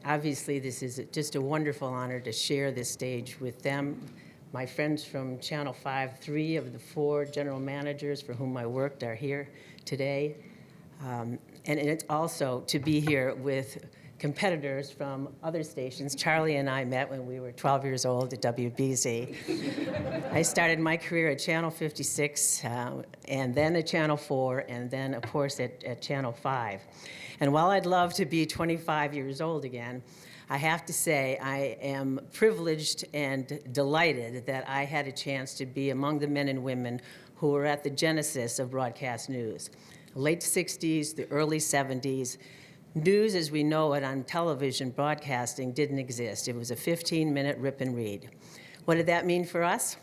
Obviously, this is just a wonderful honor to share this stage with them. My friends from Channel 5, 3 of the 4 general managers for whom I worked are here today. And it's also to be here with competitors from other stations. Charlie and I met when we were 12 years old at WBZ. I started my career at Channel 56, and then at Channel 4, and then, of course, at Channel 5. And while I'd love to be 25 years old again, I have to say I am privileged and delighted that I had a chance to be among the men and women who were at the genesis of broadcast news. Late 60s, the early 70s, news as we know it on television broadcasting didn't exist. It was a 15-minute rip and read. What did that mean for us?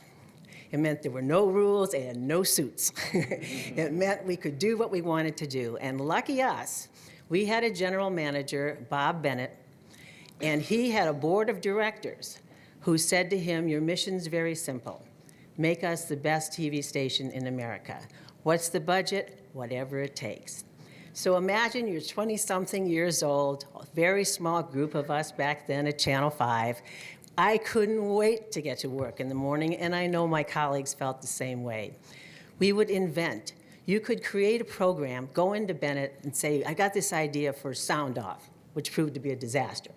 It meant there were no rules and no suits. It meant we could do what we wanted to do. And lucky us, we had a general manager, Bob Bennett, and he had a board of directors who said to him, your mission's very simple. Make us the best TV station in America. What's the budget? Whatever it takes. So imagine you're 20-something years old, a very small group of us back then at Channel 5. I couldn't wait to get to work in the morning, and I know my colleagues felt the same way. We would invent. You could create a program, go into Bennett and say, I got this idea for Sound Off, which proved to be a disaster.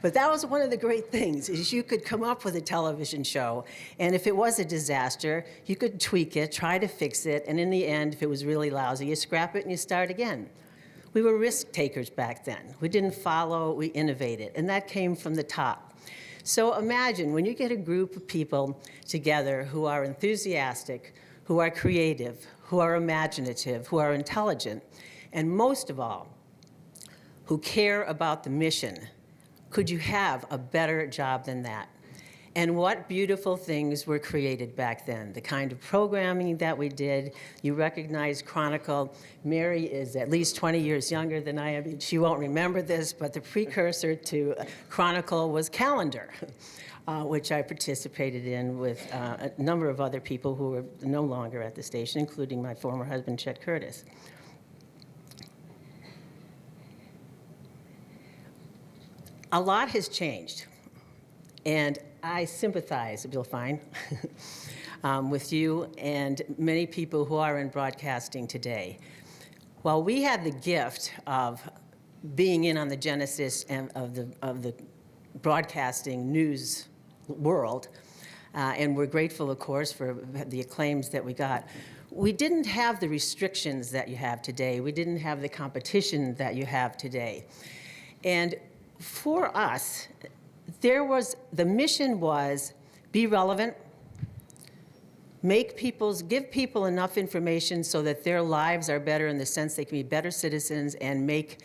But that was one of the great things, is you could come up with a television show, and if it was a disaster, you could tweak it, try to fix it, and in the end, if it was really lousy, you scrap it and you start again. We were risk takers back then. We didn't follow, we innovated, and that came from the top. So imagine when you get a group of people together who are enthusiastic, who are creative, who are imaginative, who are intelligent, and most of all, who care about the mission. Could you have a better job than that? And what beautiful things were created back then. The kind of programming that we did. You recognize Chronicle. Mary is at least 20 years younger than I am. She won't remember this, but the precursor to Chronicle was Calendar, which I participated in with a number of other people who were no longer at the station, including my former husband, Chet Curtis. A lot has changed. And I sympathize, you'll find, with you and many people who are in broadcasting today. While we had the gift of being in on the genesis of the broadcasting news world, and we're grateful, of course, for the acclaims that we got, we didn't have the restrictions that you have today. We didn't have the competition that you have today. And for us, the mission was be relevant, give people enough information so that their lives are better in the sense they can be better citizens and make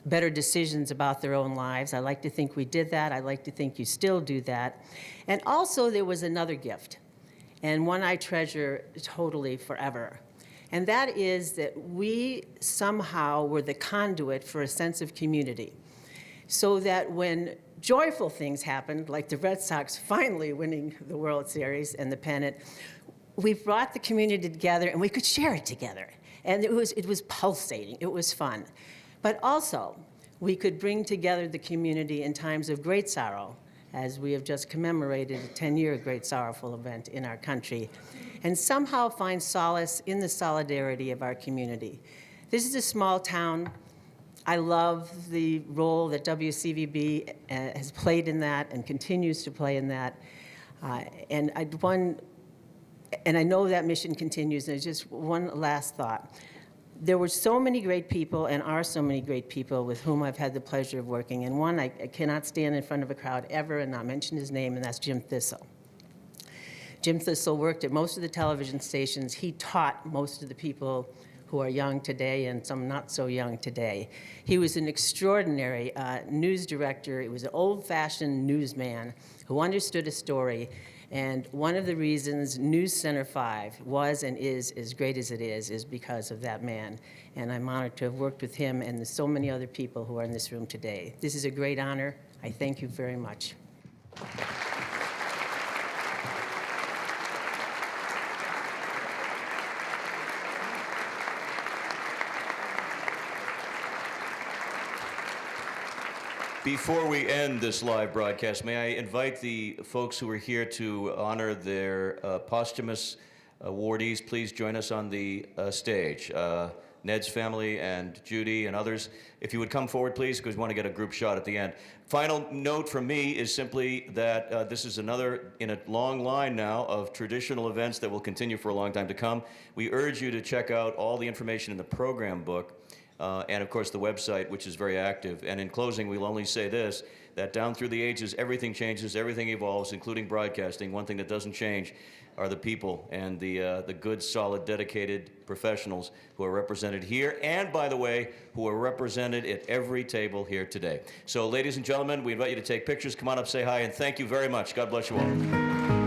better decisions about their own lives. I like to think we did that. I like to think you still do that. And also there was another gift, and one I treasure totally forever. And that is that we somehow were the conduit for a sense of community. So that when joyful things happened, like the Red Sox finally winning the World Series and the pennant, we brought the community together and we could share it together. And it was pulsating, it was fun. But also, we could bring together the community in times of great sorrow, as we have just commemorated a 10-year great sorrowful event in our country, and somehow find solace in the solidarity of our community. This is a small town. I love the role that WCVB has played in that and continues to play in that. And I know that mission continues, and just one last thought. There were so many great people and are so many great people with whom I've had the pleasure of working. And one, I cannot stand in front of a crowd ever and not mention his name, and that's Jim Thistle. Jim Thistle worked at most of the television stations. He taught most of the people who are young today and some not so young today. He was an extraordinary news director. He was an old-fashioned newsman who understood a story. And one of the reasons News Center 5 was and is as great as it is because of that man. And I'm honored to have worked with him and so many other people who are in this room today. This is a great honor. I thank you very much. Before we end this live broadcast, may I invite the folks who are here to honor their posthumous awardees. Please join us on the stage. Ned's family and Judy and others. If you would come forward, please, because we want to get a group shot at the end. Final note from me is simply that this is another in a long line now of traditional events that will continue for a long time to come. We urge you to check out all the information in the program book. And of course the website, which is very active. And in closing, we'll only say this, that down through the ages, everything changes, everything evolves, including broadcasting. One thing that doesn't change are the people and the good, solid, dedicated professionals who are represented here, and by the way, who are represented at every table here today. So ladies and gentlemen, we invite you to take pictures, come on up, say hi, and thank you very much. God bless you all.